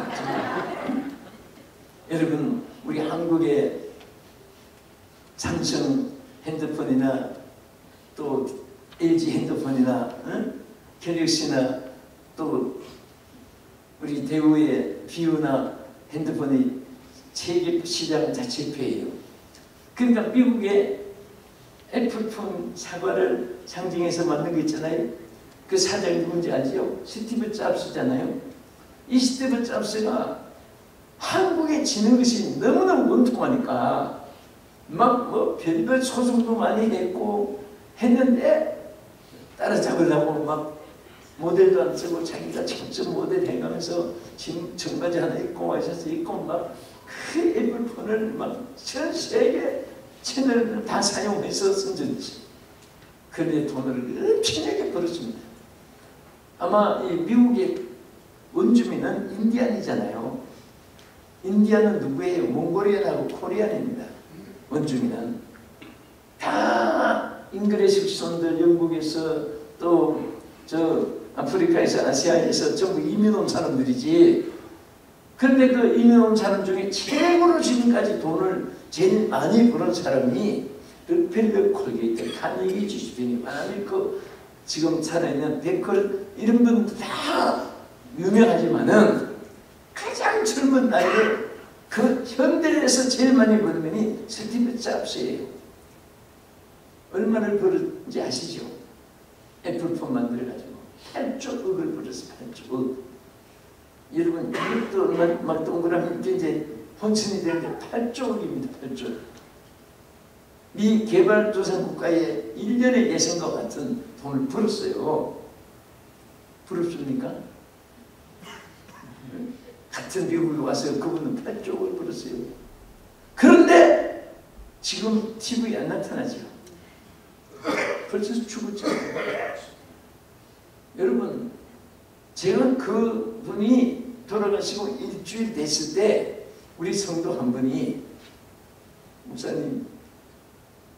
Speaker 2: 여러분, 우리 한국의 삼성 핸드폰이나 또 LG 핸드폰이나 갤럭시나 또 우리 대우의 비유나 핸드폰이 세계 시장 자체표예요. 그러니까 미국의 애플폰 사과를 상징해서 만든 거 있잖아요. 그 사장이 누군지 알지요? 스티브 잡스잖아요. 이 스티브 잡스가 한국에 지는 것이 너무너무 원통하니까 막 뭐 별별 소송도 많이 했고 했는데 따라잡으려고 막 모델도 안 쓰고 자기가 직접 모델 해가면서 지금 청바지 하나 입고 와이셔츠 입고 막 그 애플폰을 막 전 세계 채널을 다 사용해서 선전했어요. 그런데 돈을 엄청나게 벌었습니다. 아마 이 미국의 원주민은 인디안이잖아요. 인디안은 누구예요? 몽골리안하고 코리안입니다. 원주민은 다 잉글리시 식손들 영국에서 또 저 아프리카에서 아시아에서 전부 이민 온 사람들이지. 그런데 그 이민 온 사람 중에 최고로 지금까지 돈을 제일 많이 버는 사람이 록펠러, 콜게이트, 카네기, 지슈펜이, 마나미크, 지금 살아있는 베컬 이런 분들 다 유명하지만은 가장 젊은 나이에 그 현대에서 제일 많이 버는 분이 스티브 잡스예요. 얼마나 벌었는지 아시죠? 애플폰 만들어가지고 8조억을 벌었어요. 8조억. 여러분 이것도 막 동그라미 이제 혼선이 되는데 8조억입니다. 8조억. 미 개발도상국가의 1년의 예산과 같은 돈을 벌었어요. 부럽습니까? 같은 미국에 와서 그분은 8조억을 벌었어요. 그런데 지금 TV에 안 나타나죠. 벌써 죽었잖아요. 여러분, 제가 그 분이 돌아가시고 일주일 됐을 때 우리 성도 한 분이 목사님,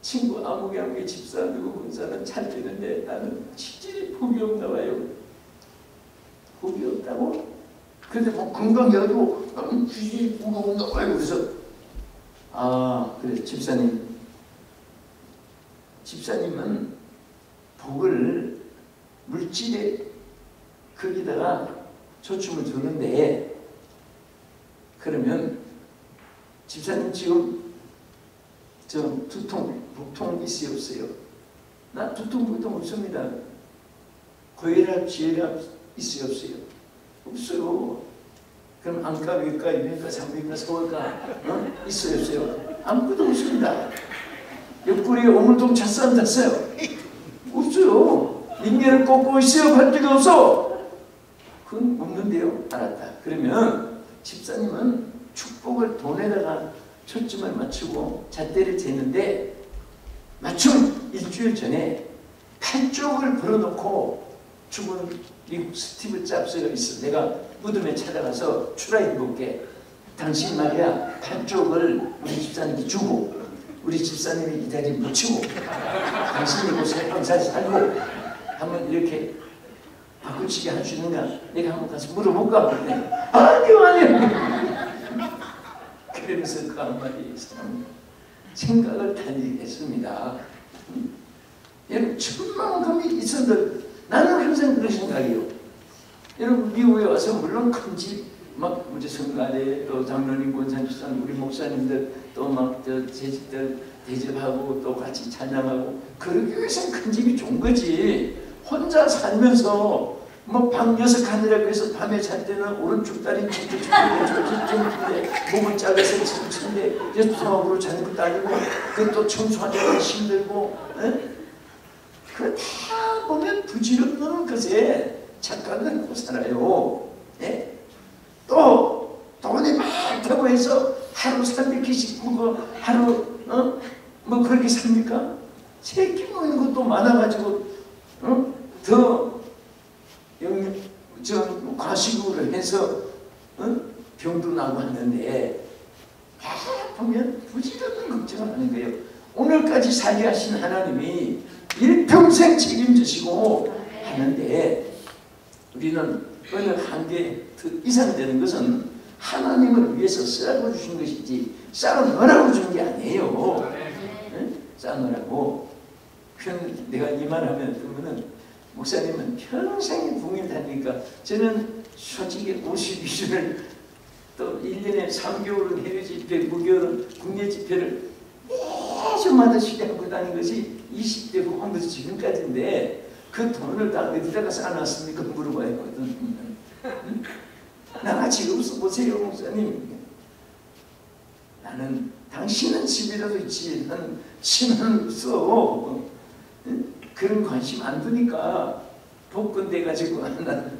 Speaker 2: 친구 아무개 집사 누구 군사는 잘 되는데 나는 치질이 복이 없나 봐요. 복이 없다고? 근데 뭐 건강해가지고 나는 치질이 복이 없나 봐요. 그래서 아 그래 집사님은 복을 물질에 거기다가 초점을 두는데 그러면 집사님 지금 저 두통, 복통 있어요 없어요? 나 두통, 복통 없습니다. 고혈압, 지혈압 있어요 없어요? 없어요. 그럼 안과, 외과, 이비인후과, 산부인과, 서울과 있어요 없어요? 아무것도 없습니다. 옆구리에 오물통 찼어요 안 찼어요? 없어요. 인계를 꽂고 있어요? 할 데가 없어? 그건 없는데요. 알았다. 그러면 집사님은 축복을 돈에다가 초점을 맞추고 잣대를 재는데 마침 일주일 전에 8조억을 벌어놓고 죽은 미국 스티브 잡스가 있어. 내가 무덤에 찾아가서 추라해볼게. 당신 말이야 8조억을 우리 집사님께 주고 우리 집사님이 이 자리에 묻히고 당신이 곳에 평생 살고 한번 이렇게 바꾸치게 할 수 있는가? 내가 한번 가서 물어볼까? 아니요 그러면서 그 한마디 생각을 달리 했습니다. 여러분 천만금이 있었는데 나는 항상 그런 생각이에요. 여러분 미국에 와서 물론 큰 집 막 우리 성가대 또 장로님 권사님들 우리 목사님들 또 막 제 집들 대접하고 또 같이 찬양하고 그러기 위해서는 큰 집이 좋은 거지. 혼자 살면서 뭐 방 6칸이라고 해서 밤에 잘 때는 오른쪽 다리 왼쪽인데 목을 잘라서 침침인데 통합으로 자는 것도 아니고 그것도 청소하느라 힘들고 그거 다 보면 부질없는 것에 착각을 하고 살아요. 또 돈이 많다고 기도해서 하루 300개씩 먹고 하루 뭐 그렇게 삽니까? 3끼 먹는 것도 많아가지고 더 과식으로 해서 병도 나고 하는데 다 보면 부질없는 걱정을 하는 거예요. 오늘까지 살게 하신 하나님이 일평생 책임지시고 하는데 우리는 어느 한계 이상 되는 것은 하나님을 위해서 쓰라고 주신 것이지 쌓아놓으라고 준 게 아니에요. 쌓아놓으라고. 내가 이 말하면 그러면은 목사님은 평생 국민 다니니까 저는 솔직히 52주를 또 1년에 3개월은 해외 집회, 무개월은 국내 집회를 매주마다 시대하고 다닌 것이 20대 후반부터 지금까지인데 그 돈을 다 어디다가 쌓아놨습니까? 물어봐야 하거든. 나같이 없어 보세요, 목사님. 나는 당신은 집이라도 있지 나는 집은 없어. 그런 관심 안 두니까 복권 돼가지고 난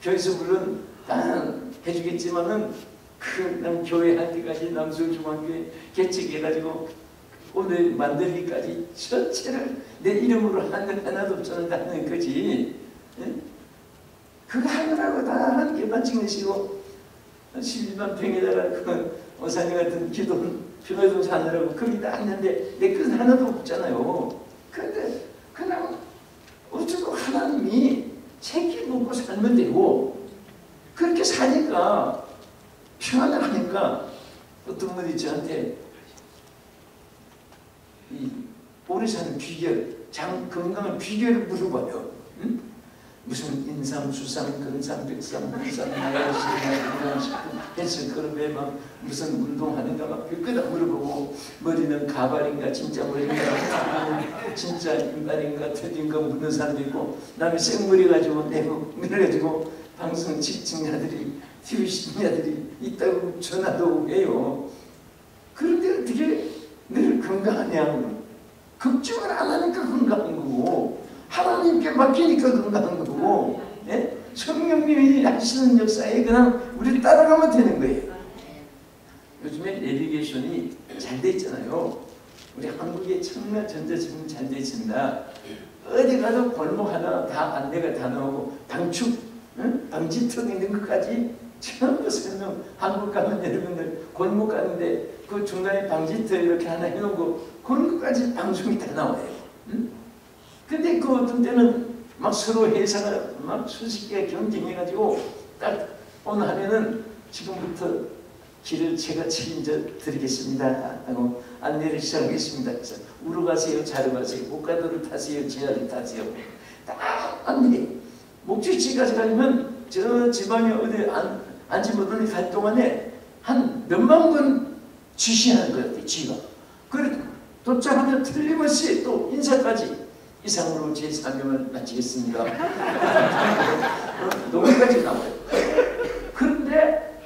Speaker 2: 교회에서 물론 난 해주겠지만은 난 교회 할 때까지 남수중앙교회 개척해가지고 오늘 만들기까지 전체를 내 이름으로 하나도 없잖아 하는 거지. 그거 하느라고 다 한 개만 찍으시고 12만 평에다가 그 어사님 같은 기도 평화동사 하느라고 거기 다 했는데 내 것 하나도 없잖아요. 그런데 그냥 어쩌고 하나님이 새끼 먹고 살면 되고 그렇게 사니까 평안을 하니까 어떤 분이 저한테 이 오래 사는 비결, 건강한 비결을 물어봐요. 응? 무슨 인삼, 수삼, 근삼, 백삼, 불삼, 나야시나 해서 그런데 막 무슨 운동하는가 막 그거다 물어보고 머리는 가발인가 진짜 머리인가 진짜 인발인가 터진가 묻는 사람도 있고 남의 생머리 가지고 내고 밀어가지고 방송 시청자들이 TV 시청자들이 있다고 전화도 오고 해요. 그런데 어떻게 늘 건강하냐? 걱정을 안 하니까 건강한 거고 하나님께 맡기니까 건강한 거고 예? 성령님이 하시는 역사에 그냥 우리를 따라가면 되는 거예요. 요즘에 내비게이션이 잘 돼 있잖아요. 우리 한국에 정말 전자제품 잘 돼 있습니다. 어디 가도 골목 하나 다 안내가 다 나오고 방축, 방지턱 있는 것까지 전부 설명. 한국 가면 여러분들 골목 가는데 그 중간에 방지턱 이렇게 하나 해놓은 거 그런 것까지 방송이 다 나와요. 근데 그 어떤 때는 막 서로 회사가 막 수십 개가 경쟁해가지고 딱 오늘 하면은 지금부터 길을 제가 책임져 드리겠습니다 하고 안내를 시작하겠습니다. 그래서 우로 가세요, 자로 가세요, 고가도를 타세요, 지하를 타세요. 딱 안내. 목적지까지 가면 저 지방에 어디 앉지 못하는 갈 동안에 한 몇만 번 지시하는 것 같아요. 지가. 그래 도착하면 틀림없이 또 인사까지. 이상으로 제 사명을 마치겠습니다. 노래까지 나와요. 그런데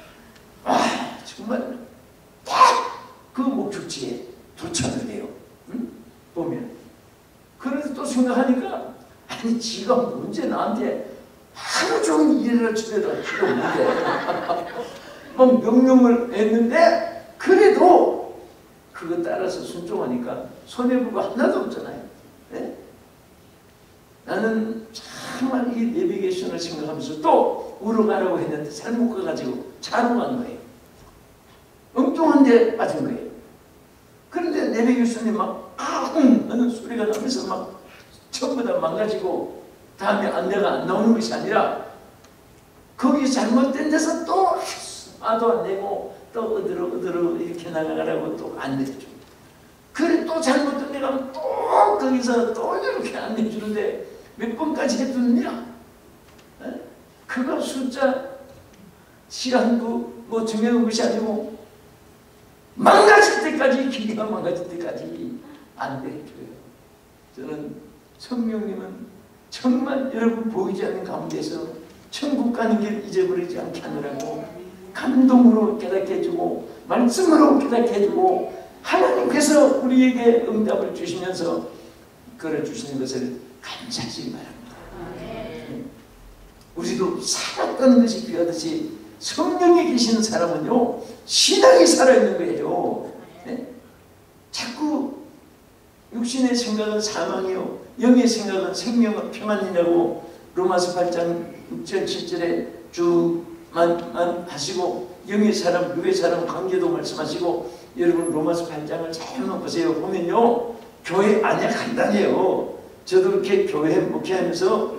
Speaker 2: 정말 딱 그 목적지에 도착을 해요. 보면. 그래서 또 생각하니까 아니 지가 언제 나한테 하루 종일 일을 주더라 지가 뭔데 막 명령을 했는데 그래도 그거 따라서 순종하니까 손해보가 하나도 없잖아요. 네? 나는 정말 이 내비게이션을 생각하면서 또 우로 가라고 했는데 잘못 가가지고 차로 간 거예요. 엉뚱한 데 빠진 거예요. 그런데 내비게이션이 막 하는 소리가 나면서 막 전부 다 망가지고 다음에 안내가 안 나오는 것이 아니라 거기 잘못된 데서 또 화도 안 내고 또 어디로 이렇게 나가라고 또 안내해줘. 그래 또 잘못된 데 가면 또 거기서 또 이렇게 안내해주는데 몇 번까지 해두느냐? 그거 숫자 시간도 뭐 중요한 것이 아니고 망가질 때까지 기계가 망가질 때까지 안내해줘요. 저는 성령님은 정말 여러분 보이지 않는 가운데서 천국 가는 길 잊어버리지 않게 하느라고 감동으로 깨닫게 해주고 말씀으로 깨닫게 해주고 하나님께서 우리에게 응답을 주시면서 걸어주시는 것을 감사하시기 바랍니다. 우리도 살았던 것이 귀하듯이 성령이 계시는 사람은요 신앙이 살아있는 거예요. 네? 자꾸 육신의 생각은 사망이요 영의 생각은 생명과 평안이라고 로마서 8장 6절 7절에 쭉만 하시고 영의 사람 육의 사람 관계도 말씀하시고 여러분 로마서 8장을 잘 한번 보세요. 보면요 교회 안약한다네요. 저도 이렇게 교회 목회하면서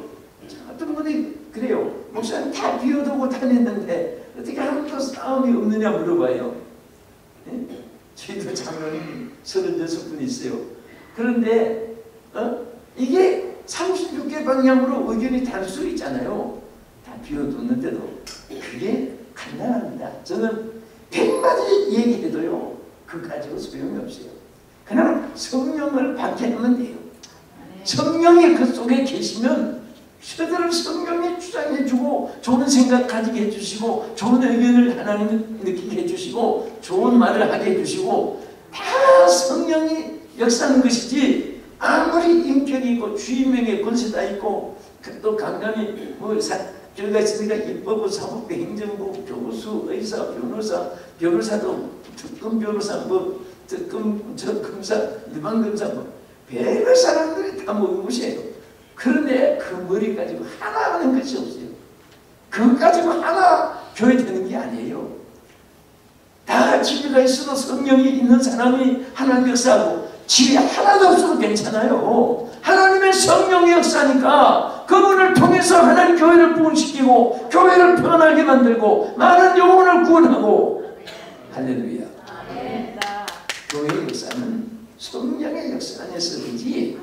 Speaker 2: 어떤 분이 그래요. 목사님 다 비워두고 다녔는데 어떻게 아무도 싸움이 없느냐 물어봐요. 네? 저희도 장로님 36분 있어요. 그런데 이게 36개 방향으로 의견이 다를 수 있잖아요. 다 비워뒀는데도 그게 간단합니다. 저는 100마디 얘기해도요 그거 가지고 소용이 없어요. 그냥 성령을 받게 하면 돼요. 성령이 그 속에 계시면 저들을 성령이 주장해주고 좋은 생각 가지게 해주시고 좋은 의견을 하나님 느끼게 해주시고 좋은 말을 하게 해주시고 다 성령이 역사하는 것이지 아무리 인격이 있고 주의명의 권세 다 있고 또 강남이 교회가 있으니까 입법부, 사법부, 행정부, 교수, 의사, 변호사도 특검 변호사, 특검 검사, 일반 검사 별의 사람들이 다 모이고시에요. 그런데 그 머리 가지고 하나 하는 것이 없어요. 그것 가지고 하나 교회 되는 게 아니에요. 다 집에가 있어도 성령이 있는 사람이 하나님 역사하고 집이 하나도 없어도 괜찮아요. 하나님의 성령이 역사니까 그분을 통해서 하나님 교회를 부흥시키고 교회를 편하게 만들고 많은 영혼을 구원하고 할렐루야. 교회의 역사는 성령의 역사 안에서든지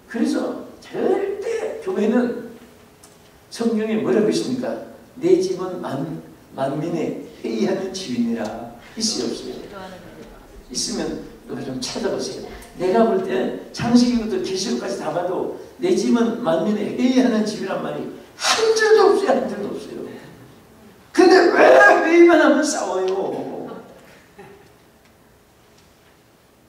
Speaker 2: 그래서 절대 교회는 성경에 뭐라고 있습니까? 내 집은 만민의 회의하는 집이니라. 있어요 없어요? 있으면 이거 좀 찾아보세요. 내가 볼 때 창세기부터 계시록까지 다 봐도 내 집은 만민의 회의하는 집이란 말이 한 줄도 없어요. 한 줄도 없어요. 근데 왜 회의만 하면 싸워요?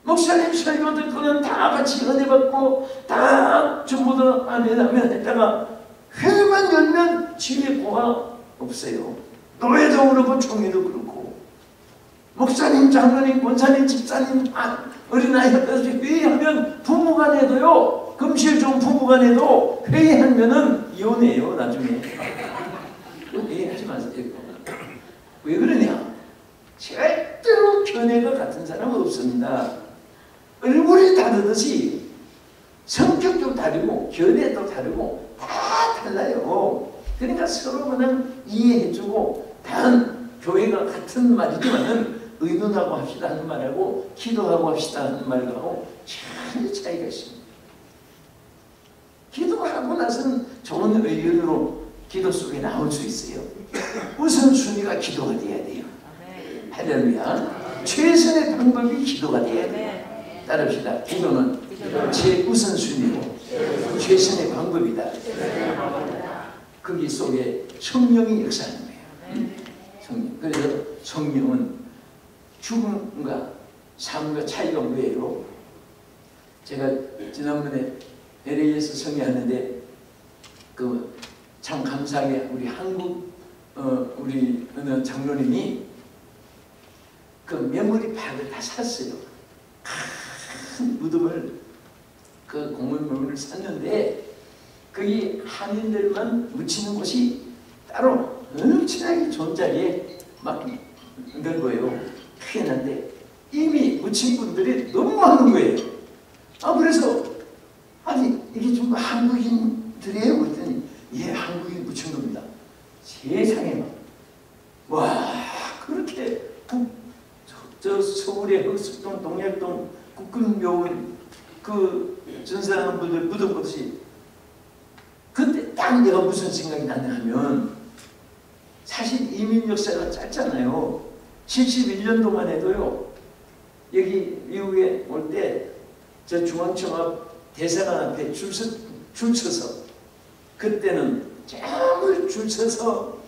Speaker 2: 목사님 설교 듣고는 다 같이 은혜 받고 다 전부 다 아멘 했다가 회만 열면 집에 고가 없어요. 노예도 그렇고 총회도 그렇고 목사님, 장로님, 권사님, 집사님 어린아이 학교에서 회의하면 부부간에도요 금실 좋은 부부간에도 회의하면은 이혼해요 나중에. 회의하지 마세요. 왜 그러냐? 절대로 견해가 같은 사람은 없습니다. 얼굴이 다르듯이 성격도 다르고 견해도 다르고 다 달라요. 그러니까 서로 그냥 이해해주고 단 교회가 같은 말이지만은 의논하고 합시다 하는 말하고 기도하고 합시다 하는 말하고 참 차이가 있습니다. 기도하고 나서는 좋은 의견으로 기도 속에 나올 수 있어요. 우선순위가 기도가 돼야 돼요. 할렐루야. 최선의 방법이 기도가 돼야 돼요. 따릅시다. 기도는 제 우선순위고 최선의 방법이다. 거기 속에 성령이 역사하는 거예요. 성령. 그래서 성령은 죽음과 삶과 차이가 뭐예요? 제가 지난번에 LA에서 성회하는데 참 감사하게 우리 한국 우리 어느 장로님이 그 메모리 박을 다 샀어요. 큰 무덤을 그 공원물을 샀는데 거기 한인들만 묻히는 곳이 따로 엄청나게 좋은 자리에 막 넓어요. 크게 났는데 이미 묻힌 분들이 너무 많은 거예요. 그래서 아니 이게 좀 한국인들이에요? 그랬더니 예 한국인 묻힌 겁니다. 세상에 와 그렇게 저 서울의 흑석동 동약동 국군묘원 그 전사하는 분들 무덤 보듯이 그때 딱 내가 무슨 생각이 나냐 하면 사실 이민 역사가 짧잖아요. 71년도만 해도요. 여기 미국에 올 때 저 중앙청 앞 대사관 앞에 줄 서서 그때는 쫙을 줄 서서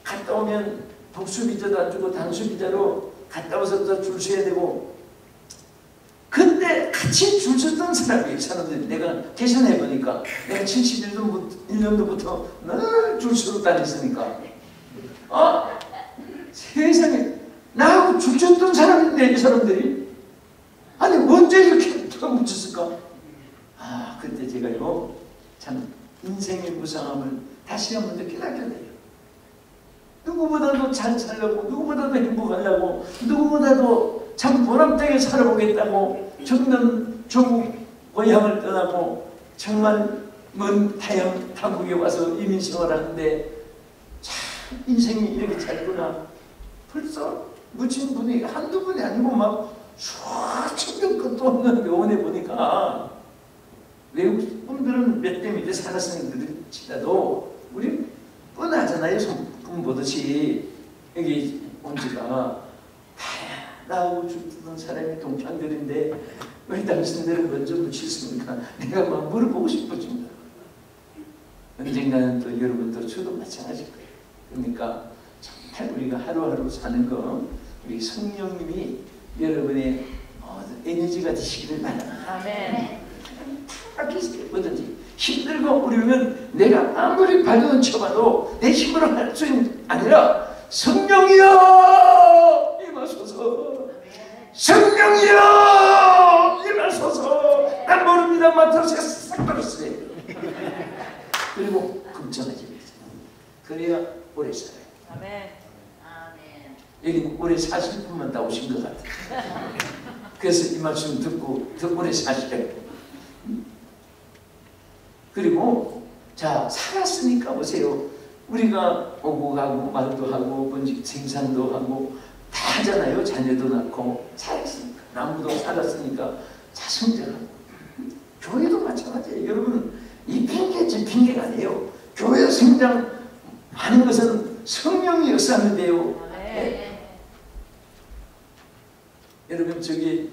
Speaker 2: 갔다 오면 복수비자도 안 주고 단수비자로 갔다 와서 줄 서야 되고 그때 같이 줄 섰던 사람이 사람들이 내가 계산해 보니까 내가 71년도부터 늘 줄 서로 다녔으니까 세상에 나하고 죽었던 사람인데 이 사람들이 아니 언제 이렇게 누가 묻혔을까? 아 그때 제가요 참 인생의 무상함을 다시 한 번 더 깨닫게 돼요. 누구보다도 잘 살려고 누구보다도 행복하려고 누구보다도 참 보람되게 살아보겠다고 정년 조국 고향을 떠나고 정말 먼 타양 타국에 와서 이민 생활하는데 참 인생이 이렇게 짧구나. 벌써 묻힌 분이 한두 분이 아니고 막 수천 명 끝도 없는 묘원에 보니까 외국 분들은 몇 대 밑에 살았으니까도 우리 뻔하잖아요. 손금 보듯이 여기 온 지가 나하고 죽던 사람이 동창들인데 왜 당신들은 먼저 묻히십니까? 내가 막 물어보고 싶어집니다. 언젠가는 또 여러분도 저도 마찬가지일 거예요. 그러니까 정말 우리가 하루하루 사는 거 우리 성령님이 여러분의 에너지가 되시기를 바랍니다.
Speaker 3: 아멘.
Speaker 2: 뭐든지 힘들고 어려우면 내가 아무리 발버둥 쳐봐도 내 힘으로 할 수 있는 게 아니라 성령이여 임하소서. 성령이여 임하소서. 난 모릅니다. 맡아서 싹 떨었어요. 그리고 걱정하지 마세요. 그래야 오래 살아요.
Speaker 3: 아멘.
Speaker 2: 여기 오래 사실 분만 다 오신 것 같아요. 그래서 이 말씀 듣고 더 오래 사시려고. 그리고 자 살았으니까 보세요. 우리가 오고 가고 말도 하고 생산도 하고 다 하잖아요. 자녀도 낳고 살았으니까 나무도 살았으니까 자성장하고 교회도 마찬가지예요. 여러분 이 핑계 제 핑계가 아니에요. 교회 성장하는 것은 성령이 역사하는데요. 네. 여러분 저기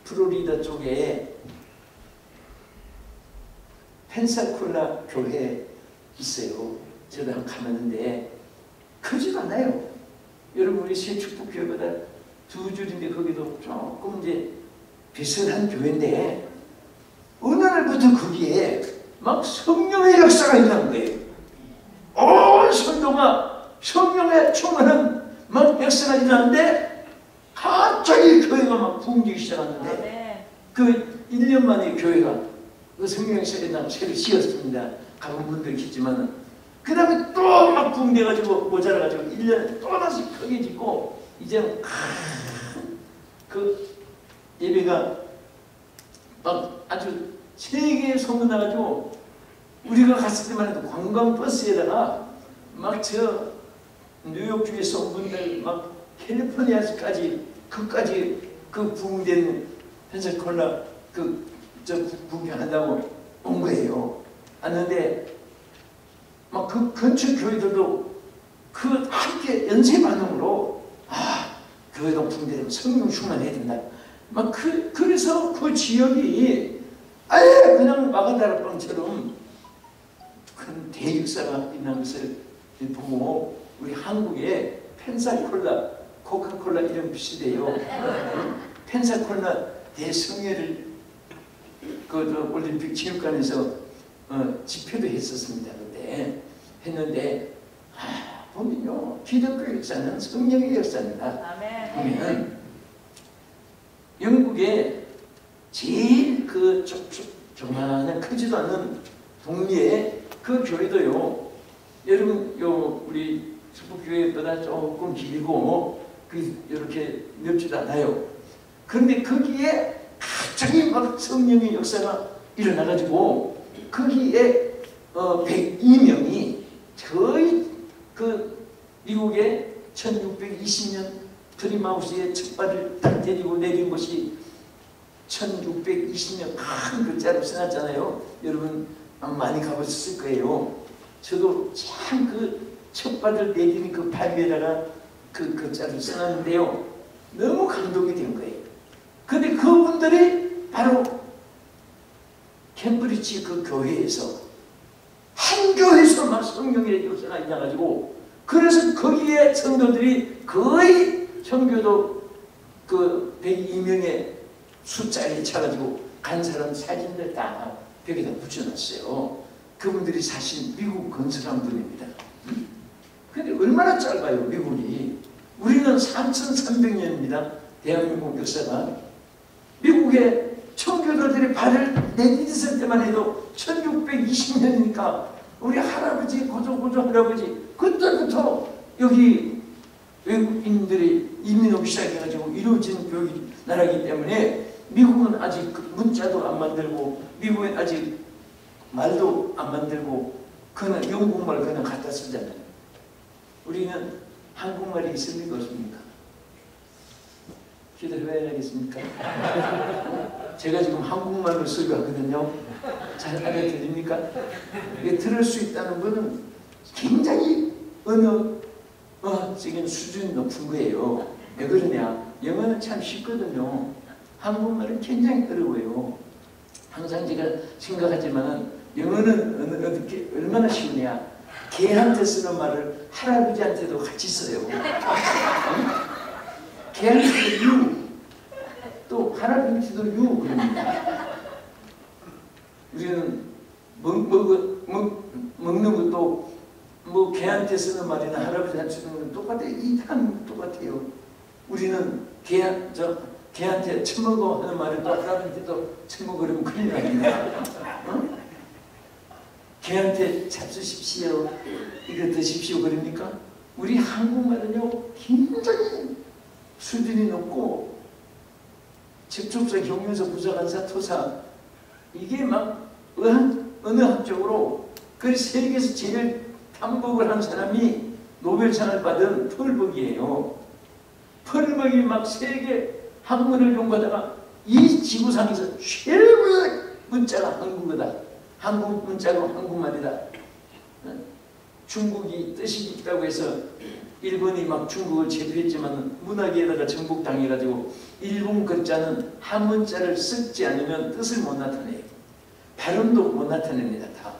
Speaker 2: 플로리다 쪽에 펜사콜라 교회 있어요. 저도 한번 가봤는데 크지도 않아요. 여러분 우리 새축복교회보다 두 줄인데 거기도 조금 이제 비슷한 교회인데 어느 날부터 거기에 막 성령의 역사가 일어난 거예요. 온 성도가 성령에 충만한 막 역사가 일어났는데 갑자기 교회가 막 부흥되기 시작하는데 그 1년 만에 교회가 그 성령의 세례당 새로 씌었습니다. 가본 분들 있겠지만은 그 다음에 또 막 붕대가지고 모자라가지고 1년에 또 다시 크게 짓고 이제는 그 예배가 막 아주 세계에 소문나가지고 우리가 갔을 때만 해도 관광버스에다가 막 저 뉴욕 주에서 온 분들 막 캘리포니아까지 그까지 그 부흥된 펜사콜라 저 부흥한다고 온 거예요. 왔는데 막 그 근처 교회들도 그 함께 연쇄 반응으로 교회가 부흥되면 성령 충만해야 된다. 막 그래서 그 지역이 아예 그냥 마가다락방처럼 큰 대역사가 있는 것을 보고 우리 한국에 펜사콜라, 코카콜라 이름 비슷해요. 펜사콜라 대성회를 그 올림픽 체육관에서 집회도 했었습니다. 그때 했는데 보면요 기독교 역사는 성령의 역사입니다. 보면 영국의 제일 그 조그마한 크지도 않은 동네에 그 교회도요. 여러분 요 우리 축복교회보다 조금 길고 이렇게 넓지도 않아요. 그런데 거기에 갑자기 막 성령의 역사가 일어나가지고 거기에 102명이 저희 그 미국의 1620년 트림하우스에 첫 발을 딱 데리고 내린 곳이 1620년 큰 글자로 써놨잖아요. 여러분 많이 가보셨을 거예요. 저도 참 그 첫 발을 내리는 그 발에다가 그 글자를 써놨는데요. 너무 감동이 된 거예요. 근데 그분들이 바로 캠브리지 그 교회에서 한 교회에서 막 성령의 역사가 있어가지고 그래서 거기에 성도들이 거의 청교도 그 102명의 숫자에 차가지고 간 사람 사진들 다 벽에다 붙여놨어요. 그분들이 사실 미국 건설한 분입니다. 근데 얼마나 짧아요 미국이. 우리는 3,300년입니다. 대한민국 역사가. 미국의 청교도들이 발을 내딛었을 때만 해도 1620년이니까 우리 할아버지, 고조 할아버지 그때부터 여기 외국인들이 이민 오기 시작해가지고 이루어진 교육 나라이기 때문에 미국은 아직 문자도 안 만들고 미국은 아직 말도 안 만들고 그냥 영국말 그냥 갖다 쓰잖아요. 우리는 한국말이 있습니까 없습니까? 기도해야겠습니까? 제가 지금 한국말로 쓰고 하거든요. 잘 알아들립니까? 이게 들을 수 있다는 것은 굉장히 언어적인 수준이 높은 거예요. 왜 그러냐? 영어는 참 쉽거든요. 한국말은 굉장히 어려워요. 항상 제가 생각하지만 영어는 어떻게 얼마나 쉬우냐? 개한테 쓰는 말을 할아버지한테도 같이 써요. 개한테도 유, 또 할아버지도 유 그럽니다. 우리는 먹는 것도 뭐 개한테 쓰는 말이나 할아버지한테 쓰는 건 똑같아요. 이 단어 똑같아요. 우리는 개한테 처먹어 하는 말을 또 할아버지한테도 처먹어 그러면 큰일 납니다. 개한테 잡수십시오, 이거 드십시오 그러니까 우리 한국말은요 굉장히 수준이 높고 접촉사, 경륜사, 부사관사, 토사 이게 막 언어학적으로 그 세계에서 제일 탐복을 한 사람이 노벨상을 받은 펄벅이에요. 펄벅이 막 세계 학문을 연구하다가 이 지구상에서 최고의 문자가 한국어다. 한국 문자고 한국말이다. 중국이 뜻이 있다고 해서 일본이 막 중국을 제패했지만 문학에다가 정복당해가지고 일본 글자는 한문자를 쓰지 않으면 뜻을 못 나타내요. 발음도 못 나타냅니다. 다.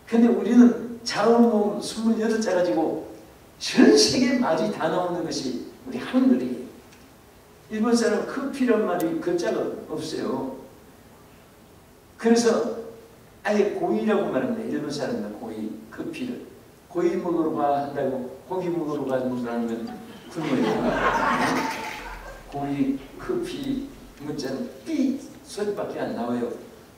Speaker 2: 근데 우리는 자음모음 28자 가지고 전 세계 말이 다 나오는 것이 우리 한글이에요. 일본 사람은 커피란 말이 글자가 없어요. 그래서 아예 고이라고 말합니다. 일본 사람들 고이, 커피를. 고이 먹으러 가 한다고 고기 먹으러 가는 사람은 굶어요. 고이, 커피, 문자는 삐 소리밖에 안 나와요.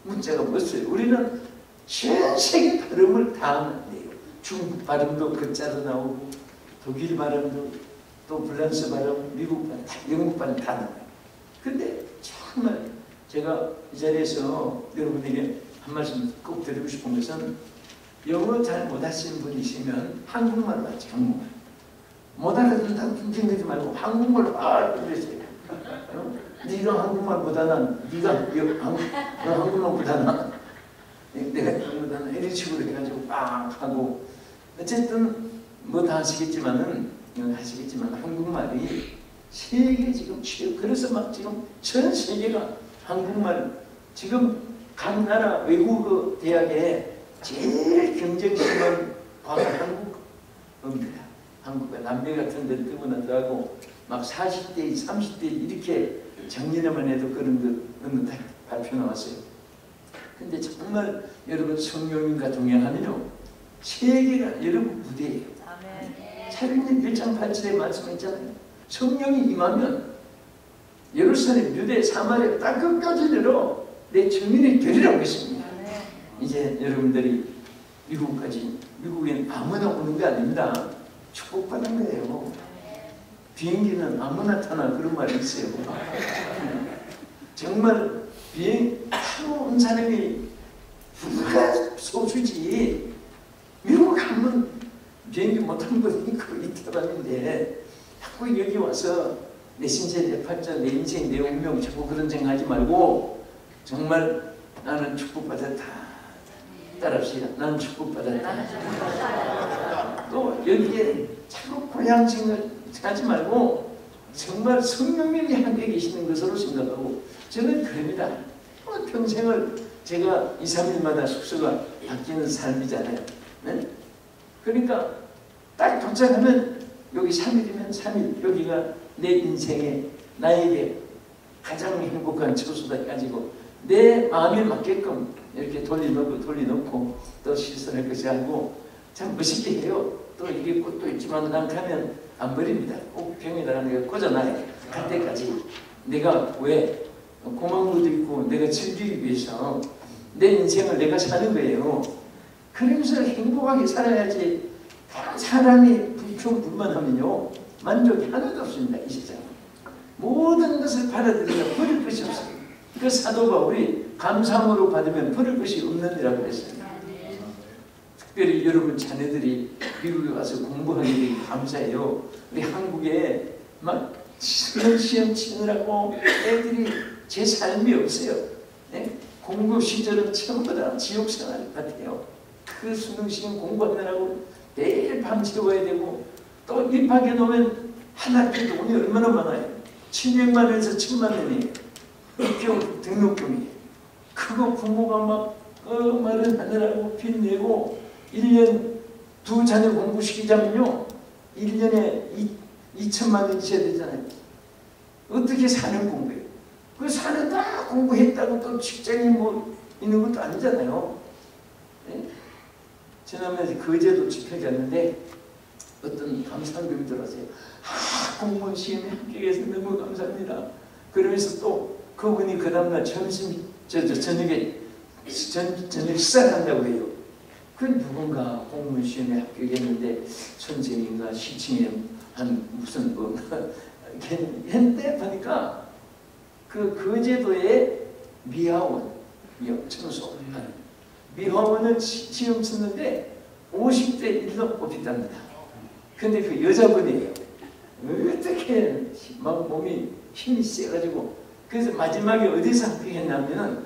Speaker 2: 문자가 없어요. 우리는 전 세계 발음을 다 내요. 중국 발음도 글자도 나오고 독일 발음도 또 프랑스 발음, 미국 발음, 영국 발음 다 나와요. 근데 정말 제가 이 자리에서 여러분에게 한 말씀 꼭 드리고 싶은 것은 영어 잘 못하시는 분이 있으면 한국말로 하지. 한국말 못 알아듣는다고 핑계대지 말고 한국말로 그러세요. 네가 한국말 못하나 네가 한국말 못하나 내가 못하나 이런 식으로 해가지고 막 하고 어쨌든 뭐 다 하시겠지만 한국말이 세계 지금 최고. 그래서 막 지금 전 세계가 한국말 지금 각 나라 외국어 대학에 제일 경쟁 심한 과가 한국어입니다. 한국어 남미 같은 데 뜨거나 더하고 막 40대, 30대 이렇게 작년에만 해도 그런 거 발표 나왔어요. 근데 정말 여러분 성령님과 동행하면요 세계가 여러분 무대예요. 사도행전 1장 8절에 말씀했잖아요. 성령이 임하면 예루살렘, 유대, 사마리아 땅 끝까지 내려 내 증인이 되리라고 했습니다. 이제 여러분들이 미국엔 아무나 오는 게 아닙니다. 축복받은 거예요. 비행기는 아무나 타나 그런 말이 있어요. 정말 비행 타고 온 사람이 누가 소수지. 미국 가면 비행기 못 타는 분이 거의 있다는데 자꾸 여기 와서 내 신세, 내 팔자, 내 인생, 내 운명 자꾸 그런 생각하지 말고 정말 나는 축복받았다. 따라합시다. 나는 축복받았다. 또 여기에 자꾸 고향 생각하지 말고 정말 성령님이 함께 계시는 것으로 생각하고 저는 그럽니다. 평생을 제가 2, 3일마다 숙소가 바뀌는 삶이잖아요. 네? 그러니까 딱 도착하면 여기 3일이면 3일 여기가 내 인생에 나에게 가장 행복한 처소다 해가지고 내 마음에 맞게끔 이렇게 돌려놓고 또 시선할 것이 아니고 참 멋있게 해요. 또 이게 꽃도 있지만 난 가면 안 버립니다. 꼭 병에다가 내가 꽂아놔요. 갈 때까지. 내가 왜 고마운 것도 있고 내가 즐기기 위해서 내 인생을 내가 사는 거예요. 그러면서 행복하게 살아야지. 사람이 불평불만하면요 만족이 하나도 없습니다. 이 세상에. 모든 것을 받아들이면 버릴 것이 없어요. 그 사도 바울이 감사함으로 받으면 버릴 것이 없느니라고 그랬어요. 특별히 여러분 자녀들이 미국에 와서 공부하게 되기 감사해요. 우리 한국에 막 시험 치느라고 애들이 제 삶이 없어요. 네? 공부 시절은 전부 다 지옥생활 같아요. 그 수능 시험 공부하느라고 매일 밤 새워야 되고 또 입학해 놓으면 한 학기도 돈이 얼마나 많아요. 700만 원에서 1000만 원이에요. 학교 등록금이. 그거 부모가 막 말을 하느라고 빚내고 1년 두 자녀 공부시키자면요 1년에 2천만 원 있어야 되잖아요. 어떻게 사는 공부예요? 그 사는 다 공부했다고 또 직장이 뭐 있는 것도 아니잖아요. 네? 지난번에 거제도 집회 갔는데 어떤 감사금이 들어왔어요. 공무원 시험에 합격해서 너무 감사합니다. 그러면서 또 그분이 그 다음날 저녁에 저녁 식사를 한다고 해요. 그 누군가 공무원 시험에 합격했는데 선생님과 시청에 한 무슨 뭐 했는데 보니까 그 거제도의 미화원 청소 미화원을 시험 쳤는데 50대 1로 뽑혔답니다. 근데 그 여자분이에요. 어떻게 막 몸이 힘이 세가지고 그래서 마지막에 어디서 합격했냐면은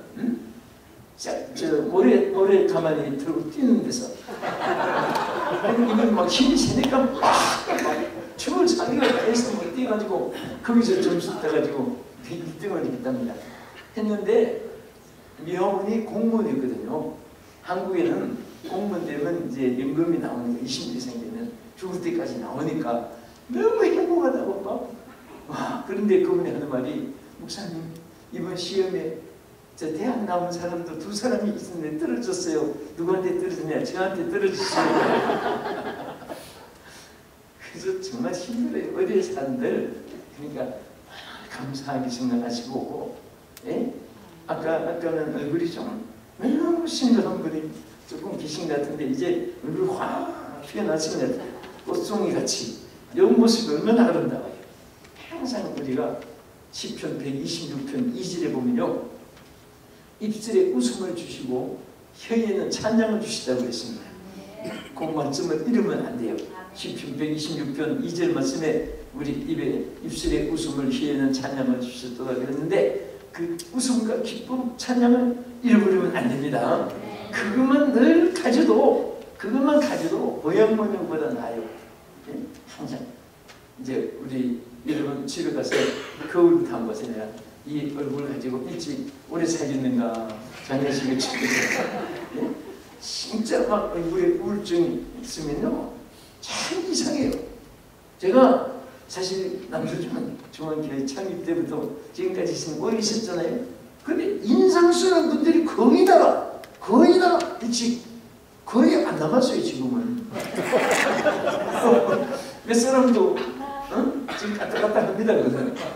Speaker 2: 저 모래 가만히 들고 뛰는 데서 이건 막 힘이 세니까 막 춤을 자기가 해서 막 뛰어가지고 거기서 점수 따가지고 1등을 했답니다. 했는데 미화원이 공무원이거든요. 한국에는 공무원 되면 이제 연금이 나오니까 20대 되면 죽을 때까지 나오니까 너무 행복하다고 막 와. 그런데 그분이 하는 말이 목사님 이번 시험에 저 대학 나온 사람도 2사람이 있었는데 떨어졌어요. 누구한테 떨어졌냐? 저한테 떨어졌어요. 그래서 정말 힘들어요. 어디에 사람들 그러니까 감사하게 생각하시고 예? 아까는 얼굴이 좀 너무 심각한 분이 조금 귀신 같은데 이제 얼굴이 확 피어났습니다. 꽃송이 같이 이 모습이 얼마나 아름다워요. 항상 우리가 시편 126편 2절에 보면요 입술에 웃음을 주시고 혀에는 찬양을 주시다고 했습니다. 그 말씀을 잃으면 안 돼요. 시편 126편 2절 말씀에 우리 입술에 웃음을 혀에는 찬양을 주셨다고 그랬는데 그 웃음과 기쁨 찬양을 잃어버리면 안 됩니다. 그것만 늘 가져도 모양보다 나아요. 네? 항상 이제 우리 여러분 집에 가서 거울부터 한번 보세요. 이 얼굴 가지고 일찍 오래 살겠는가 장례식을 치르겠다. 네? 진짜 막 얼굴에 우울증이 있으면요 참 이상해요. 제가 사실 남서중앙교회 창립 때부터 지금까지 있으면 오래 있었잖아요. 근데 인상 쓰는 분들이 거의 다 일찍 거의 안 남았어요 지금은. 몇 사람도 지금 갔다 합니다.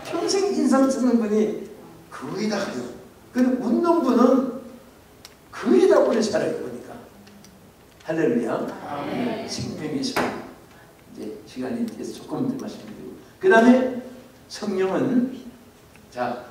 Speaker 2: 평생 인상 쓰는 분이 거의 다 가요. 근데 운동부는 거의 다 오래 살아요. 보니까 할렐루야. 생명의 소 이제 시간이 돼서 조금 더 말씀드리고 그 다음에 성령은 자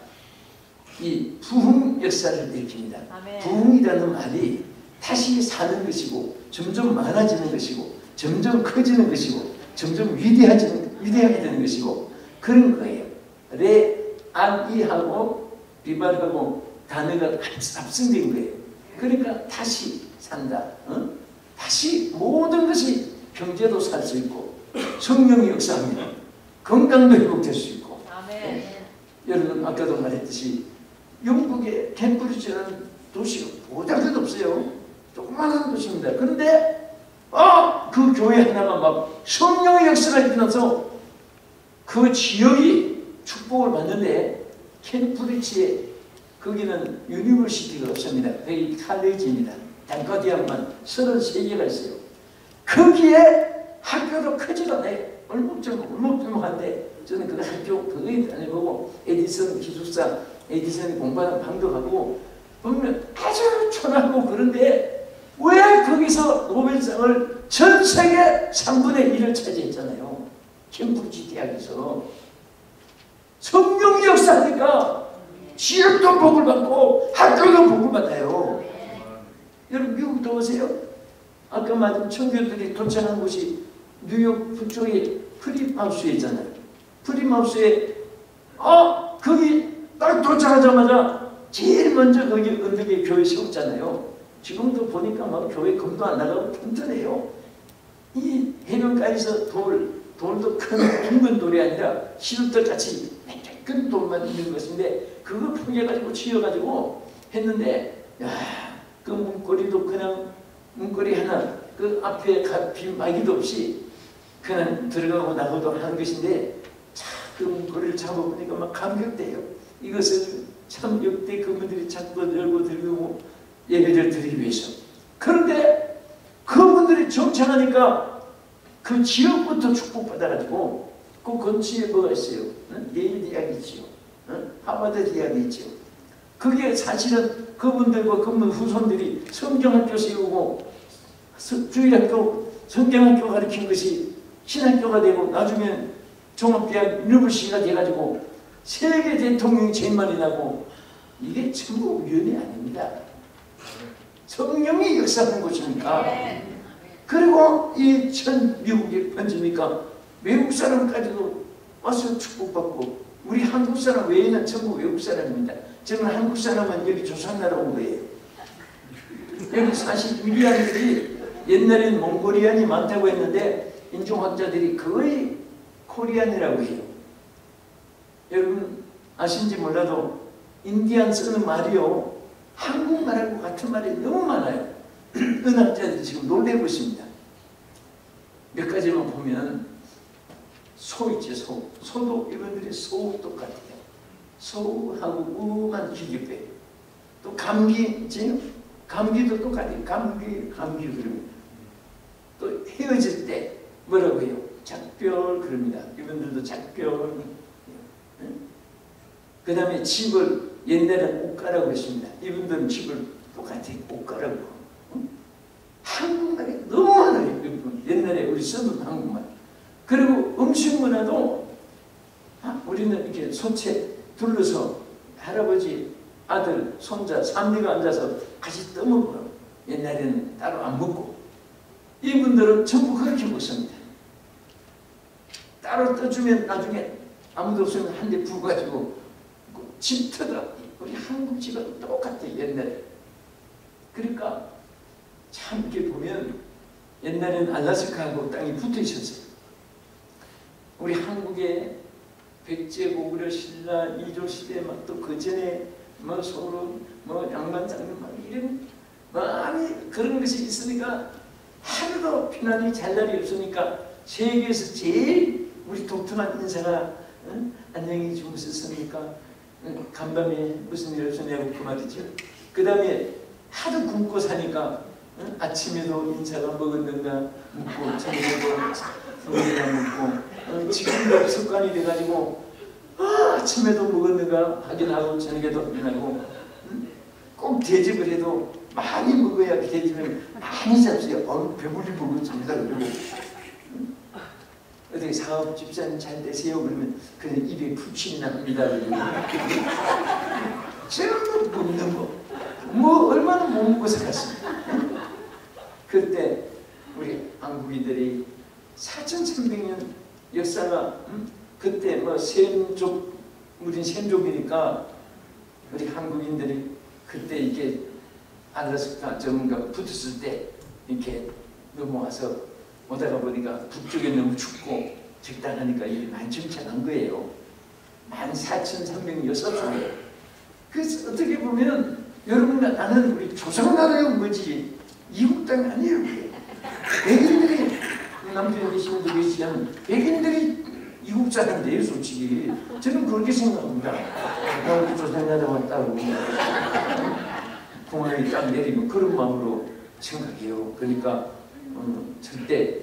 Speaker 2: 이 부흥 역사를 일으킵니다. 부흥이라는 말이 다시 사는 것이고 점점 많아지는 것이고 점점 커지는 것이고 점점 위대하게 되는 것이고 그런 거예요. 레아이하고 비발하고 단어가 합성된 거예요. 그러니까 다시 산다. 다시 모든 것이 경제도 살 수 있고 성령이 역사합니다. 건강도 회복될 수 있고. 여러분 아까도 말했듯이 영국의 캠브리지라는 도시가 보잘것 없어요. 조그마한 도시입니다. 그런데 그 교회 하나가 막 성령의 역사가 일어나서 그 지역이 축복을 받는데 캠브리지에 거기는 유니버시티가 없습니다. 거기 칼레지입니다. 단과대학만 33개가 있어요.
Speaker 3: 거기에 학교도 크지가 않아요. 울먹울먹한데 저는 그 학교 거기 다녀보고 에디슨 기숙사, 에디슨이 공부하는 방도 가고 보면 아주 초라하고 그런데 왜 거기서 노벨상을 전 세계 3분의 1을 차지했잖아요. 캠브리지 대학에서. 성령 역사니까 지역도 복을 받고 학교도 복을 받아요. 여러분 미국도 오세요. 아까 말한 청교들이 도착한 곳이 뉴욕 북쪽에 프리마우스에 있잖아요. 프리마우스에 거기 딱 도착하자마자 제일 먼저 거기 언덕에 교회 세웠잖아요. 지금도 보니까 막 교회 검도 안 나가고 튼튼해요. 이 해변가에서 돌도 큰 둥근 돌이 아니라 시루떡같이 큰 돌만 있는 것인데 그거 포개가지고 치여가지고 했는데 그 문고리도 그냥 문고리 하나 그 앞에 빈마기도 없이 그냥 들어가고 나가도 하는 것인데 그 문고리를 잡아보니까 막 감격돼요. 이것을 참 역대 그분들이 자꾸 열고 들고 예배를 드리기 위해서. 그런데 그분들이 정착하니까 그 지역부터 축복받아가지고 그 근처에 뭐가 있어요? 예일 대학이 있지요. 하버드 대학이 있지요. 그게 사실은 그분들과 그분 후손들이 성경학교 세우고 주일학교, 성경학교 가르친 것이 신학교가 되고 나중에 종합대학 유니버시티가 돼가지고 세계 대통령이 제일 많이 나고 이게 전부 우연이 아닙니다. 성령이 역사하는 곳이니까. 그리고 이 전 미국에 번지니까 외국 사람까지도 와서 축복받고 우리 한국 사람 외에는 전부 외국 사람입니다. 저는 한국 사람은 여기 조선나라 온 거예요. 여기 사실 유리안들이 옛날에는 몽골리안이 많다고 했는데 인종학자들이 거의 코리안이라고 해요. 여러분 아신지 몰라도 인디안 쓰는 말이요 한국말하고 같은 말이 너무 많아요. 은학자들이 지금 놀래고 있습니다. 몇 가지만 보면 소 있지, 소. 소도 이분들이 소 똑같아요. 소하고 우만 기계배. 또 감기 있지? 감기도 똑같아요. 감기 그럽니다. 또 헤어질 때 뭐라고 해요? 작별 그럽니다. 이분들도 작별. 그 다음에 집을 옛날에는 옷가라고 했습니다. 이분들은 집을 똑같이 옷가라고. 한국말이 너무 많아요. 옛날에 우리 쓰던 한국말. 그리고 음식 문화도 우리는 이렇게 소채 둘러서 할아버지, 아들, 손자, 삼리가 앉아서 같이 떠먹어요. 옛날에는 따로 안 먹고. 이분들은 전부 그렇게 먹습니다. 따로 떠주면 나중에 아무도 없으면 한 대 부어가지고 집 터다. 우리 한국 집은 똑같아요. 옛날에. 그러니까 참 이렇게 보면 옛날에는 알라스카하고 땅이 붙어 있었어요. 우리 한국의 백제, 고구려, 신라, 이조 시대 막 또 그 전에 뭐 소론, 뭐 양반장님 막 이런 많이 그런 것이 있으니까 하루도 피난이 잘 날이 없으니까 세계에서 제일 우리 독특한 인사가 안녕히 주무셨습니까? 간밤에 무슨 일 없었냐고 그 말이죠. 그 다음에 하도 굶고 사니까 아침에도 인사가 먹었는가 묻고 저녁에도 먹었는가 묻고 지금도 습관이 돼가지고 아침에도 먹었는가 확인하고 저녁에도 확인하고 꼭 대접을 해도 많이 먹어야 대접을 많이 잡수요. 배불리 먹었습니다. 그리고 어떻게 사업 집사님 잘 되세요? 그러면 그냥 입에 푸침이 납니다. 전부 먹는 거. 뭐 얼마나 못 먹어서 갔습니다. 그때 우리 한국인들이 4,300년 역사가 그때 뭐 셈족 우린 셈족이니까 우리 한국인들이 그때 이게 알라스카 전문가 붙었을 때 이렇게 넘어와서 오다가 보니까 북쪽에 너무 춥고 적당하니까 이게 많이 정착한 거예요. 14,306쪽에. 그래서 어떻게 보면 여러분과 나는 우리 조선나라의 뭐지 이국 땅이 아니에요. 백인들이 남편에 계시는 분들 계시면 백인들이 이국 사람인데요. 솔직히 저는 그렇게 생각합니다. 조선나라 왔다고 공항에 딱 내리면 그런 마음으로 생각해요. 그러니까 절대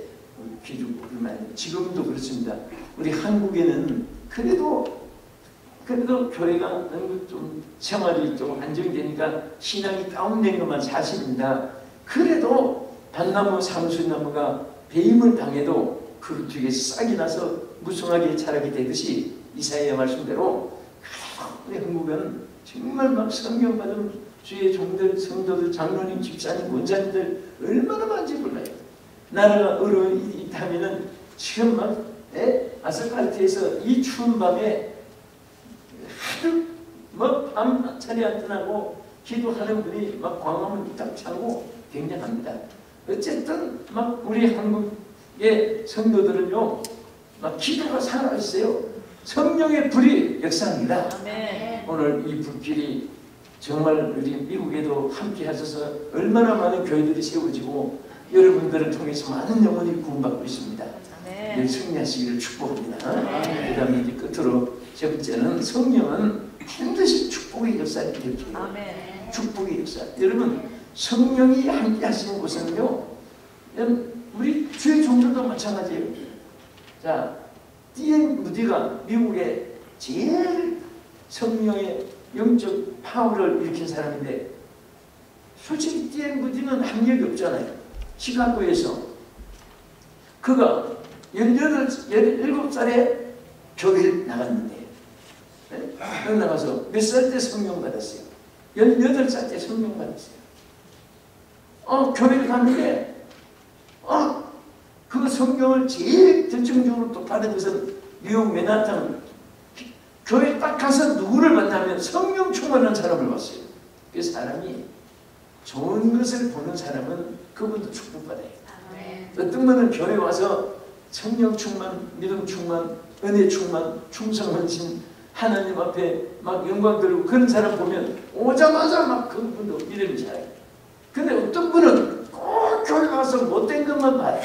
Speaker 3: 기죽고 그러면 안 돼요. 지금도 그렇습니다. 우리 한국에는 그래도 교회가 좀 생활이 좀 안정되니까 신앙이 다운된 것만 사실입니다. 그래도 잣나무 상수나무가 배임을 당해도 그 뒤에 싹이 나서 무성하게 자라게 되듯이 이사야의 말씀대로 우리 한국은 정말 막 성경 받은 주의 종들, 성도들, 장로님, 집사님, 원장님들 얼마나 많은지 몰라요. 나라가 있다면은 지금 막 아스팔트에서 이 추운 밤에 하루 밤 차례 안 떠나고 기도하는 분이 막 광화문 딱 차고 굉장합니다. 어쨌든 막 우리 한국의 성도들은요 막 기도가 살아있어요. 성령의 불이 역사합니다.
Speaker 4: 아멘.
Speaker 3: 오늘 이 불길이 정말 우리 미국에도 함께 하셔서 얼마나 많은 교회들이 세워지고 여러분들을 통해서 많은 영혼이 구원받고 있습니다. 늘 승리하시기를 축복합니다. 그 다음에 이제 끝으로 세 번째는 성령은 반드시 축복의 역사를 일으켜요. 축복의 역사. 여러분 성령이 함께 하시는 곳은요 우리 주의 종들도 마찬가지예요. 자, D.L. 무디가 미국의 제일 성령의 영적 파워를 일으킨 사람인데 솔직히 D.L. 무디는 학력이 없잖아요. 시카고에서 그가 17살에 교회를 나갔는데 나가서 몇 살 때 성령 받았어요? 18살 때 성령 받았어요. 교회를 갔는데 그 성경을 제일 결정적으로 또 받은 것은 뉴욕 맨하탄 교회 딱 가서 누구를 만나면 성령 충만한 사람을 봤어요. 그 사람이 좋은 것을 보는 사람은 그분도 축복받아요. 어떤 분은 교회 와서 성령 충만, 믿음 충만, 은혜 충만, 충성 헌신 하나님 앞에 막 영광 드리고 그런 사람 보면 오자마자 막 그분도 이름이 잘해요. 근데 어떤 분은 꼭 교회 가서 못된 것만 봐요.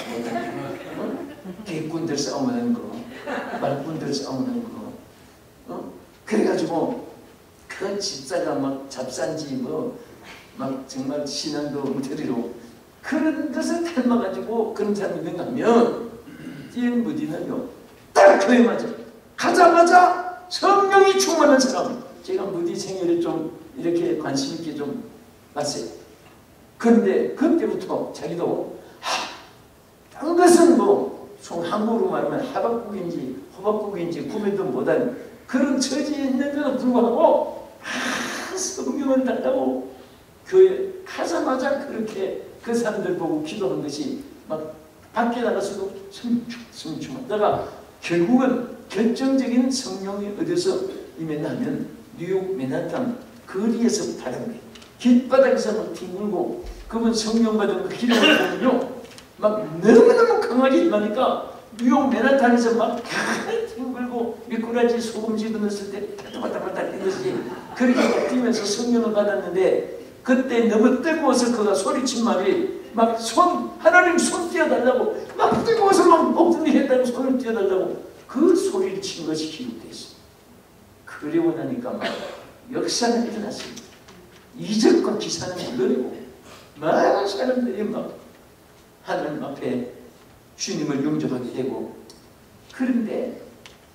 Speaker 3: 개꾼들 싸움하는 거, 말꾼들 싸움하는 거. 그래가지고 그 집사가 막 잡산지 막 정말 신앙도 못해리로 그런 것을 닮아가지고 그런 사람이 있는가 하면 D.L. 무디는요 딱 교회 맞아. 가자마자 성령이 충만한 사람. 제가 무디 생애를 좀 이렇게 관심 있게 좀 봤어요. 그런데 그때부터 자기도 딴 것은 한국으로 말하면 하박국인지 호박국인지 구별도 못한 그런 처지에 있는데도 불구하고 성령을 달라고 교회 가자마자 그렇게 그 사람들 보고 기도한 것이 막 밖에 나가서도 성충만. 내가 결국은 결정적인 성령이 어디서 임했냐면 뉴욕 맨하탄 거리에서 받은 거예요. 길바닥에서 막 뒹굴고 그분 성령 받은 그 기도를 보면요 막 너무너무 강하게 임하니까 뉴욕 맨하탄에서 막 뒹굴고 미꾸라지 소금지 넣었을 때 바닥바닥 뛰듯이 그렇게 뛰면서 성령을 받았는데 그때 너무 뜨거워서 그가 소리친 말이 막 하나님 손 띄워달라고 막 뜨거워서 막 엎드리겠다고 손을 띄워달라고 그 소리를 친 것이 기록되어 있습니다. 그리고 나니까 막 역사가 일어났습니다. 이적과 기사는 물론이고 많은 사람들이 막 하나님 앞에 주님을 영접하게 되고 그런데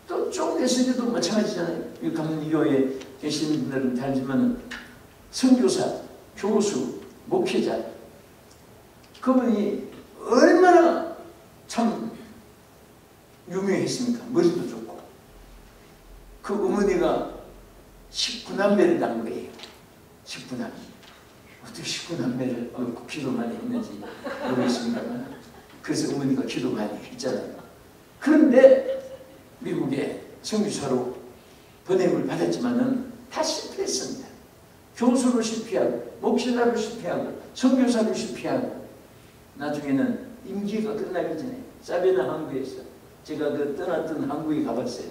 Speaker 3: 또 좀 됐을 때도 마찬가지잖아요. 감리교회에 계시는 분들은 알지만 선교사, 교수, 목회자 그분이 얼마나 참 유명했습니까? 머리도 좋고 그 어머니가 19남매를 낳은 거예요. 19남매. 어떻게 19남매를 기도 많이 했는지 모르겠습니다만 그래서 어머니가 기도 많이 했잖아요. 그런데 미국에 선교사로 번역을 받았지만은 다 실패했습니다. 교수로 실패하고 목사로 실패하고 선교사로 실패하고 나중에는 임기가 끝나기 전에 사베나 항구에서 제가 그 떠났던 항구에 가봤어요.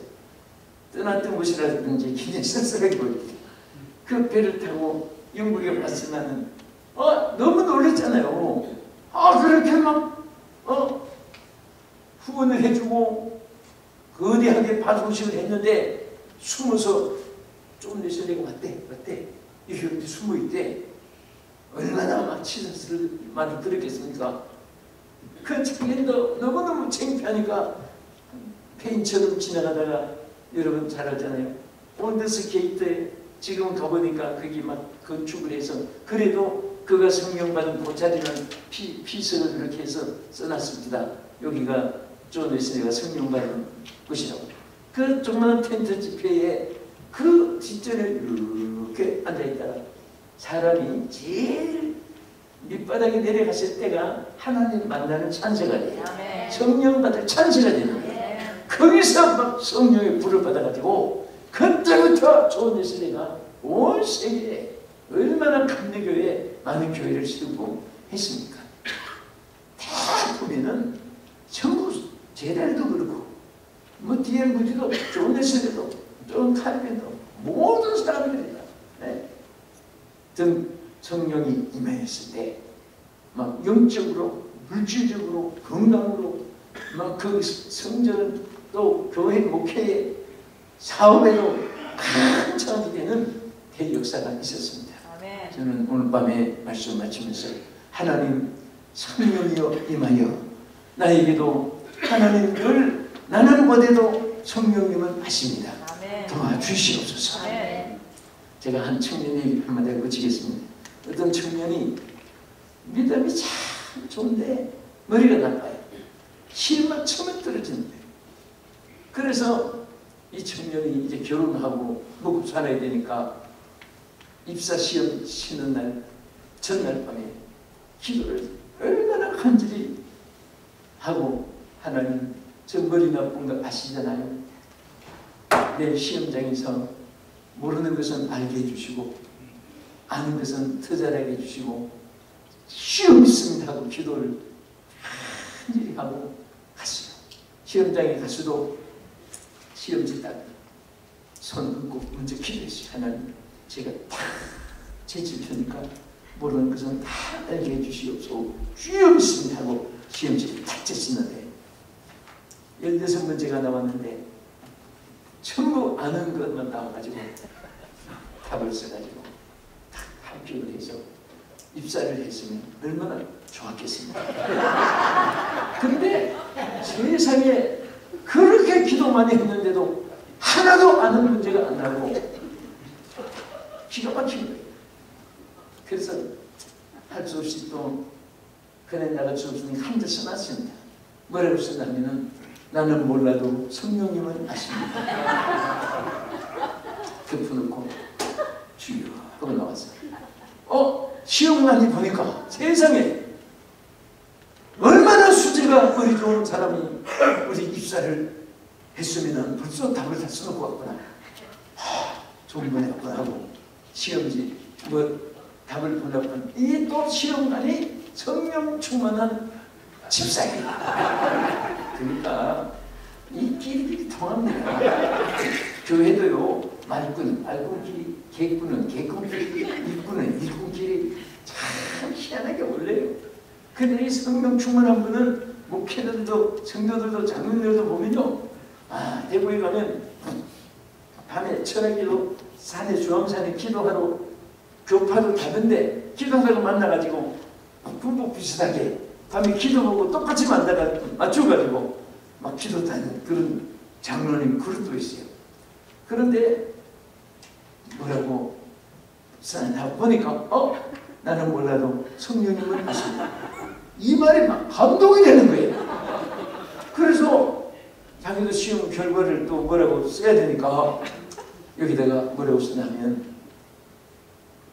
Speaker 3: 떠났던 곳이라든지 굉장히 쓸쓸하게 보입니다. 그 배를 타고 영국에 왔으면은 너무 놀랐잖아요. 그렇게 막 후원을 해주고 거대하게 파송식을 했는데 숨어서 좀 내셔내고 왔대. 이렇게 숨어있대. 얼마나 막 치사스를 많이 들었겠습니까? 그 장면도 너무너무 창피하니까 페인처럼 지나가다가 여러분 잘 알잖아요. 온더스 게이트에 지금 가보니까 거기 막 건축을 해서 그래도 그가 성령받은 그 자리는 피석을 그렇게 해서 써놨습니다. 여기가 존 웨슬리가 성령받은 곳이라고. 그 조그마한 텐트 집회에 그 뒷전에 이렇게 앉아있다가 사람이 제일 밑바닥에 내려갔을 때가 하나님 만나는 찬새가 돼요. 성령 받을 찬새가 되는 거예요. 거기서 막 성령의 불을 받아가지고 그때부터 존 웨슬리가 온 세계에 얼마나 감리교회 많은 교회를 세우고 했습니까? 다 보면은 전부 제달도 그렇고 뭐 D.L. 무디도 존 웨슬리도 존 칼빈도 모든 사람들이다. 네. 등 성령이 임했을 때 막 영적으로 물질적으로 건강으로 막 그 성전은 또 교회 목회의 사업에도 큰 차원이 되는 대역사가 있었습니다.
Speaker 4: 아멘.
Speaker 3: 저는 오늘 밤에 말씀 마치면서 하나님 성령이여 임하여 나에게도 하나님 늘 나는 못해도 성령님은 하십니다.
Speaker 4: 아멘.
Speaker 3: 도와주시옵소서.
Speaker 4: 아멘.
Speaker 3: 제가 한 청년이 한마디 고치겠습니다. 어떤 청년이 믿음이 참 좋은데 머리가 나빠요. 시험만 처음에 떨어지는데. 그래서 이 청년이 이제 결혼하고 먹고 살아야 되니까 입사 시험 치는 날 전날 밤에 기도를 얼마나 간절히 하고 하나님 저 머리 나쁜 거 아시잖아요. 내 시험장에서 모르는 것은 알게 해주시고 아는 것은 더 잘하게 해주시고 시험 있습니다 하고 기도를 간절히 하고 갔어요. 시험장에 가서도 시험지 딱 손 얹고 먼저 기도했어요. 하나님 제가 다 제 질투니까 모르는 것은 다 알게 해주시옵소서. 시험 있습니다 하고 시험지를 딱 쳤는데 16문제가 나왔는데 전부 아는 것만 나와가지고 답을 써가지고 딱 합격을 해서 입사를 했으면 얼마나 좋았겠습니까? 근데 세상에 그렇게 기도 많이 했는데도 하나도 아는 문제가 안 나고 기가 막힌 거예요. 그래서 할 수 없이 또 그래 나갈 수 없으니 한 대 써놨습니다. 뭐라고 썼냐면은 나는 몰라도 성령님은 아십니다. 덮어놓고 주여 하고 나왔어요. 시험관이 보니까 세상에 얼마나 수지가 머리 좋은 사람이 우리 입사를 했으면 벌써 답을 다 써놓고 왔구나. 좋은 거네 하고 시험지 뭐 답을 보려고 이게 또 시험관이 성령 충만한 집사예요. 그러니까 이 끼리끼리 통합니다. 교회도요 말꾼끼리 개꾼은 개꾼끼리 일꾼은 일꾼끼리 참 희한하게 올래요. 근데 이 성령 충만한 분은 목회자들도 성도들도 장로들도 보면요 대구에 가면 밤에 철학기도 산에 주황산에 기도하러 교파도 다른데 기도하다가 만나가지고 군복 비슷하게 밤에 기도하고 똑같이 맞춰가지고 막 기도하는 그런 장로님 그릇도 있어요. 그런데 뭐라고 하고 보니까 나는 몰라도 성령님은 아십니다. 이 말이 막 감동이 되는 거예요. 그래서 자기도 시험 결과를 또 뭐라고 써야 되니까 여기다가 뭐라고 쓰냐면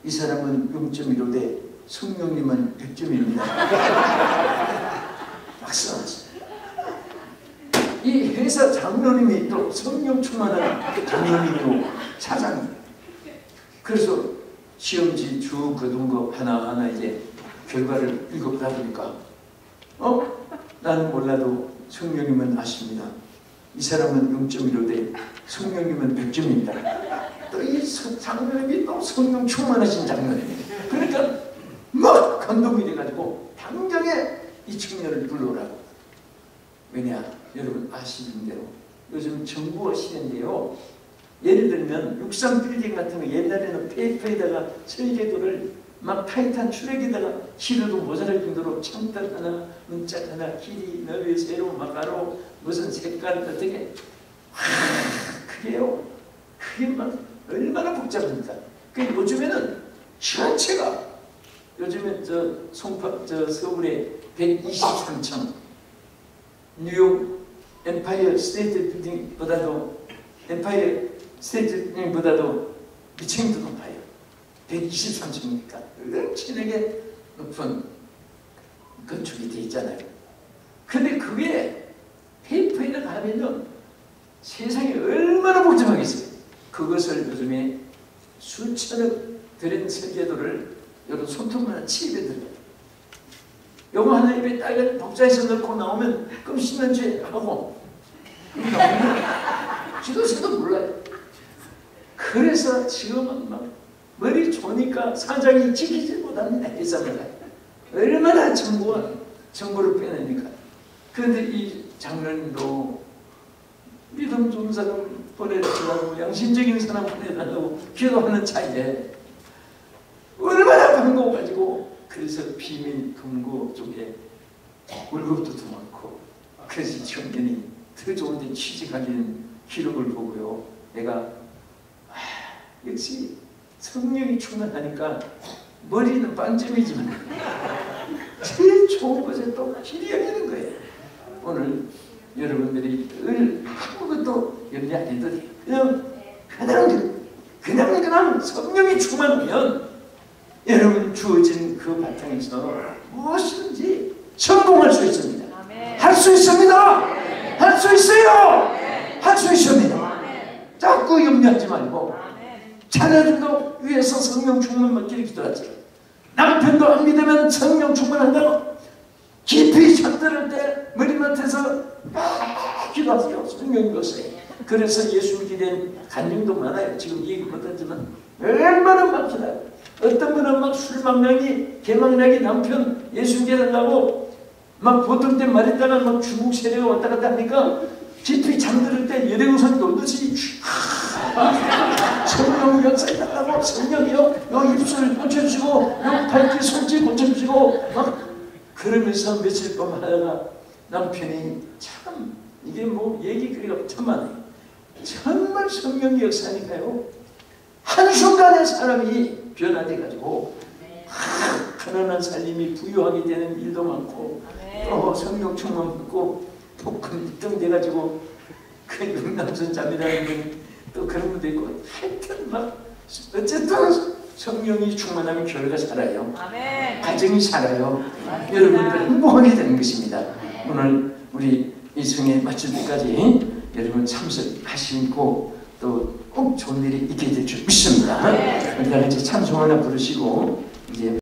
Speaker 3: 이 사람은 0.15대 성령님은 100점입니다. 막 써놨어요. 이 회사 장로님이 또 성령 충만한 장로님이고 사장님. 그래서 시험지 쭉 거둔 거 하나하나 이제 결과를 읽어보다 보니까 나는 몰라도 성령님은 아십니다. 이 사람은 0.15대 성령님은 100점입니다. 또 이 장로님이 또 성령 충만하신 장로님이에요. 그러니까 막 감동이 돼가지고 당장에 이 청년을 불러오라고. 왜냐? 여러분 아시는 대로 요즘 정부화 시대인데요. 예를 들면 육상 빌딩 같은 거 옛날에는 페이퍼에다가 설계도를 막 타이탄 추력에다가 키로도 모자랄 정도로 창틀 하나, 문짝 하나, 길이, 넓이, 세로, 마가로, 무슨 색깔 어떻게 그게요. 그게 막 얼마나 복잡합니까? 그 요즘에는 전체가 요즘에 저 서울에 123층 뉴욕 엠파이어 스테이트 빌딩보다도 엠파이어 스테이트 빌딩보다도 미층도 높아요. 123층이니까 엄청나게 높은 건축이 돼 있잖아요. 근데 그게 페이퍼에 가면은 세상에 얼마나 복잡하겠어요. 그것을 요즘에 수천억 들인 설계도를 여러분 손톱만한 칩에 들어요. 요거 하나 입에 딱 복사해서 넣고 나오면 그럼 신문지에 하고 지도새도 몰라요. 그래서 지금은 막 머리 좋으니까 사장이 지키지 못합니다. 회사마다 얼마나 정보를 빼내니까. 그런데 이 장로님도 믿음 좋은 사람 보내달라고 양심적인 사람 보내달라고 기도하는 차이에 얼마나 반가워가지고 그래서 비밀 금고 쪽에 월급도 더 많고 그래서 청년이 더 좋은 데 취직하는 기록을 보고요. 내가 역시 성령이 충만하니까 머리는 빵점이지만 제일 좋은 것에 또 길이 열리는 거예요. 오늘 여러분들이 아무것도 염려 안 해도 돼요. 그냥 성령이 충만하면 여러분 주어진 그 바탕에서 무엇이든지 성공할 수 있습니다. 할 수 있습니다. 할 수 있어요. 할 수 있습니다. 자꾸 염려하지 말고 자녀들도 위해서 성령 충만 받기를 기도하죠. 남편도 안 믿으면 성령 충만한다고 깊이 잠들을 때 머리맡에서 기도하세요. 성령이 오세요. 그래서 예수 믿게 된 간증도 많아요. 지금 얘기 못하지만 얼마나 많잖아요. 어떤 분은 막 술망나기 개망나기 남편 예수 믿게 된다고 막 보통 때 말했다가 막 중국 세례가 왔다 갔다 하니까 깊이 잠들을 때 여대우선 놀듯이 성령 역사에 달라고 성령이요 요 입술 고쳐주시고 요 발길 손짓 고쳐주시고 막 그러면서 며칠 동안 하다가 남편이 참 이게 뭐 얘기 그리가 참 많아요. 정말 성령의 역사니까요. 한순간에 사람이 변화돼가지고 편안한 삶이 부유하게 되는 일도 많고 또 성령 충만 받고 또 금등 돼가지고 그 윤남선 자매라는 분 또 그런 분도 있고 하여튼 막 어쨌든 성령이 충만하면 교회가 살아요. 가정이 살아요. 여러분들 행복하게 되는 것입니다. 오늘 우리 이 성에 마칠 때까지 여러분 참석하시고 또 꼭 좋은 일이 있게 될 줄 믿습니다. 우리 다 같이 찬송 하나 부르시고 이제